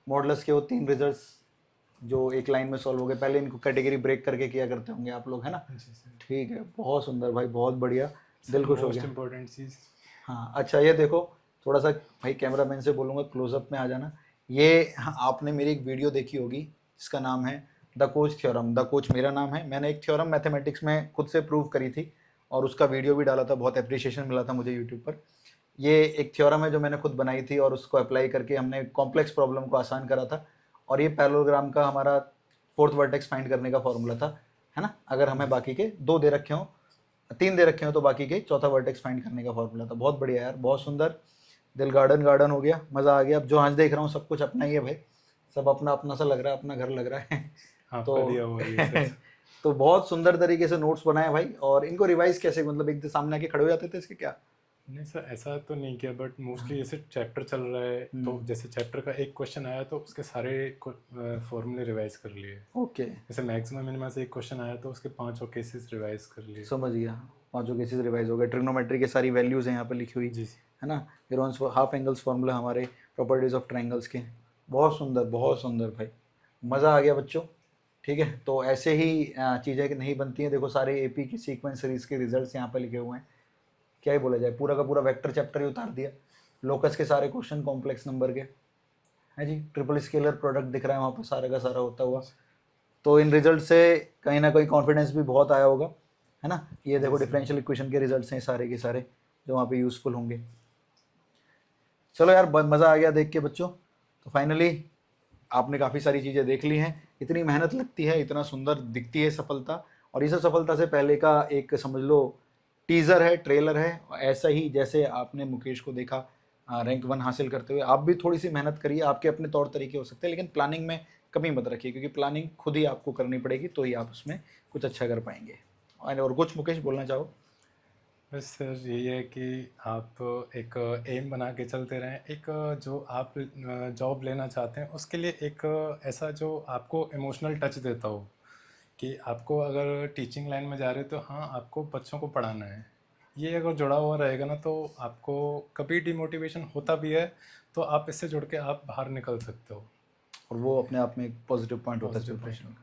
मॉडुलस के वो 3 रिजल्ट्स जो एक लाइन में सॉल्व हो गए। पहले इनको कैटेगरी ब्रेक करके किया करते होंगे आप लोग, है ना। ठीक है, बहुत सुंदर भाई, बहुत बढ़िया, दिल खुश हो गया। इम्पोर्टेंट चीज़, हाँ अच्छा ये देखो, थोड़ा सा भाई कैमरामैन से बोलूँगा क्लोजअप में आ जाना। ये आपने मेरी एक वीडियो देखी होगी जिसका नाम है the coach theorem. The coach मेरा नाम है, मैंने एक थ्योरम मैथमेटिक्स में खुद से प्रूव करी थी और उसका वीडियो भी डाला था, बहुत अप्रिशिएशन मिला था मुझे यूट्यूब पर। ये एक थ्योरम है जो मैंने खुद बनाई थी और उसको अप्लाई करके हमने कॉम्प्लेक्स प्रॉब्लम को आसान करा था। और ये पैरेललोग्राम का हमारा 4th वर्टेक्स फाइंड करने का फॉर्मूला था, है ना। अगर हमें बाकी के 2 दे रखे हों, 3 दे रखे हो तो बाकी के 4था वर्टेक्स फाइंड करने का फॉर्मूला था। बहुत बढ़िया यार, बहुत सुंदर, दिल गार्डन हो गया, मज़ा आ गया। अब जो आज देख रहा हूँ सब कुछ अपना ही है भाई, सब अपना अपना सा लग रहा है, अपना घर लग रहा है। तो बहुत सुंदर तरीके से नोट्स बनाए भाई। और इनको रिवाइज कैसे, मतलब एक सामने आके खड़े हो जाते थे इसके क्या? नहीं सर ऐसा तो नहीं किया, बट मोस्टली जैसे चैप्टर चल रहा है तो जैसे चैप्टर का एक क्वेश्चन आया तो उसके सारे फॉर्मूले रिवाइज कर लिए। ओके, जैसे मैक्सिमा मिनिमा से एक क्वेश्चन आया तो उसके 5 केसेस रिवाइज कर लिए। समझ गया, 5 केसेस रिवाइज हो गए। ट्रिग्नोमेट्री के सारी वैल्यूज हैं यहाँ पे लिखी हुई, है ना। हेरोन्स हाफ एंगल्स फॉर्मूला, हमारे प्रॉपर्टीज ऑफ ट्रायंगल्स के, बहुत सुंदर भाई, मज़ा आ गया बच्चों। ठीक है, तो ऐसे ही चीज़ें नहीं बनती हैं। देखो सारे एपी की सीक्वेंस सीरीज के रिजल्ट्स यहाँ पे लिखे हुए हैं, क्या ही बोला जाए, पूरा का पूरा वेक्टर चैप्टर ही उतार दिया। लोकस के सारे क्वेश्चन कॉम्प्लेक्स नंबर के हैं जी, ट्रिपल स्केलर प्रोडक्ट दिख रहा है वहाँ पर सारा का सारा होता हुआ। तो इन रिजल्ट से कहीं ना कहीं कॉन्फिडेंस भी बहुत आया होगा, है ना। ये देखो Yes, sir. डिफरेंशियल इक्वेशन के रिजल्ट्स हैं सारे के सारे जो वहाँ पे यूज़फुल होंगे। चलो यार मज़ा आ गया देख के बच्चों। तो फाइनली आपने काफ़ी सारी चीज़ें देख ली हैं। इतनी मेहनत लगती है, इतना सुंदर दिखती है सफलता, और इस सफलता से पहले का एक समझ लो टीज़र है, ट्रेलर है। ऐसा ही जैसे आपने मुकेश को देखा रैंक 1 हासिल करते हुए, आप भी थोड़ी सी मेहनत करिए। आपके अपने तौर तरीके हो सकते हैं, लेकिन प्लानिंग में कमी मत रखिए, क्योंकि प्लानिंग खुद ही आपको करनी पड़ेगी, तो ही आप उसमें कुछ अच्छा कर पाएंगे। और कुछ मुकेश बोलना चाहो? बस सर यही है कि आप एक एम बना के चलते रहें, एक जो आप जॉब लेना चाहते हैं उसके लिए एक ऐसा जो आपको इमोशनल टच देता हो, कि आपको अगर टीचिंग लाइन में जा रहे हो तो हाँ आपको बच्चों को पढ़ाना है, ये अगर जुड़ा हुआ रहेगा ना तो आपको कभी डिमोटिवेशन होता भी है तो आप इससे जुड़ के आप बाहर निकल सकते हो। और वो अपने आप में एक पॉजिटिव पॉइंट होता है पॉजिटिव प्रिपरेशन पॉइंट। का।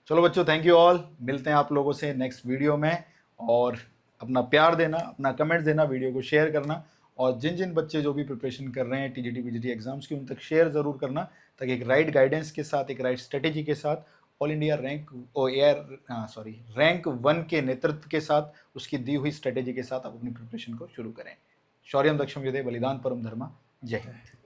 चलो बच्चों, थैंक यू ऑल। मिलते हैं आप लोगों से नेक्स्ट वीडियो में। और अपना प्यार देना, अपना कमेंट देना, वीडियो को शेयर करना, और जिन जिन बच्चे जो भी प्रिपरेशन कर रहे हैं टीजीटी पीजीटी एग्जाम्स की, उन तक शेयर ज़रूर करना, ताकि एक राइट गाइडेंस के साथ, एक राइट स्ट्रेटेजी के साथ, ऑल इंडिया रैंक 1 के नेतृत्व के साथ, उसकी दी हुई स्ट्रेटेजी के साथ आप अपनी प्रिपरेशन को शुरू करें। शौर्यम दक्षम युधे बलिदान परम धर्मा। जय हिंद।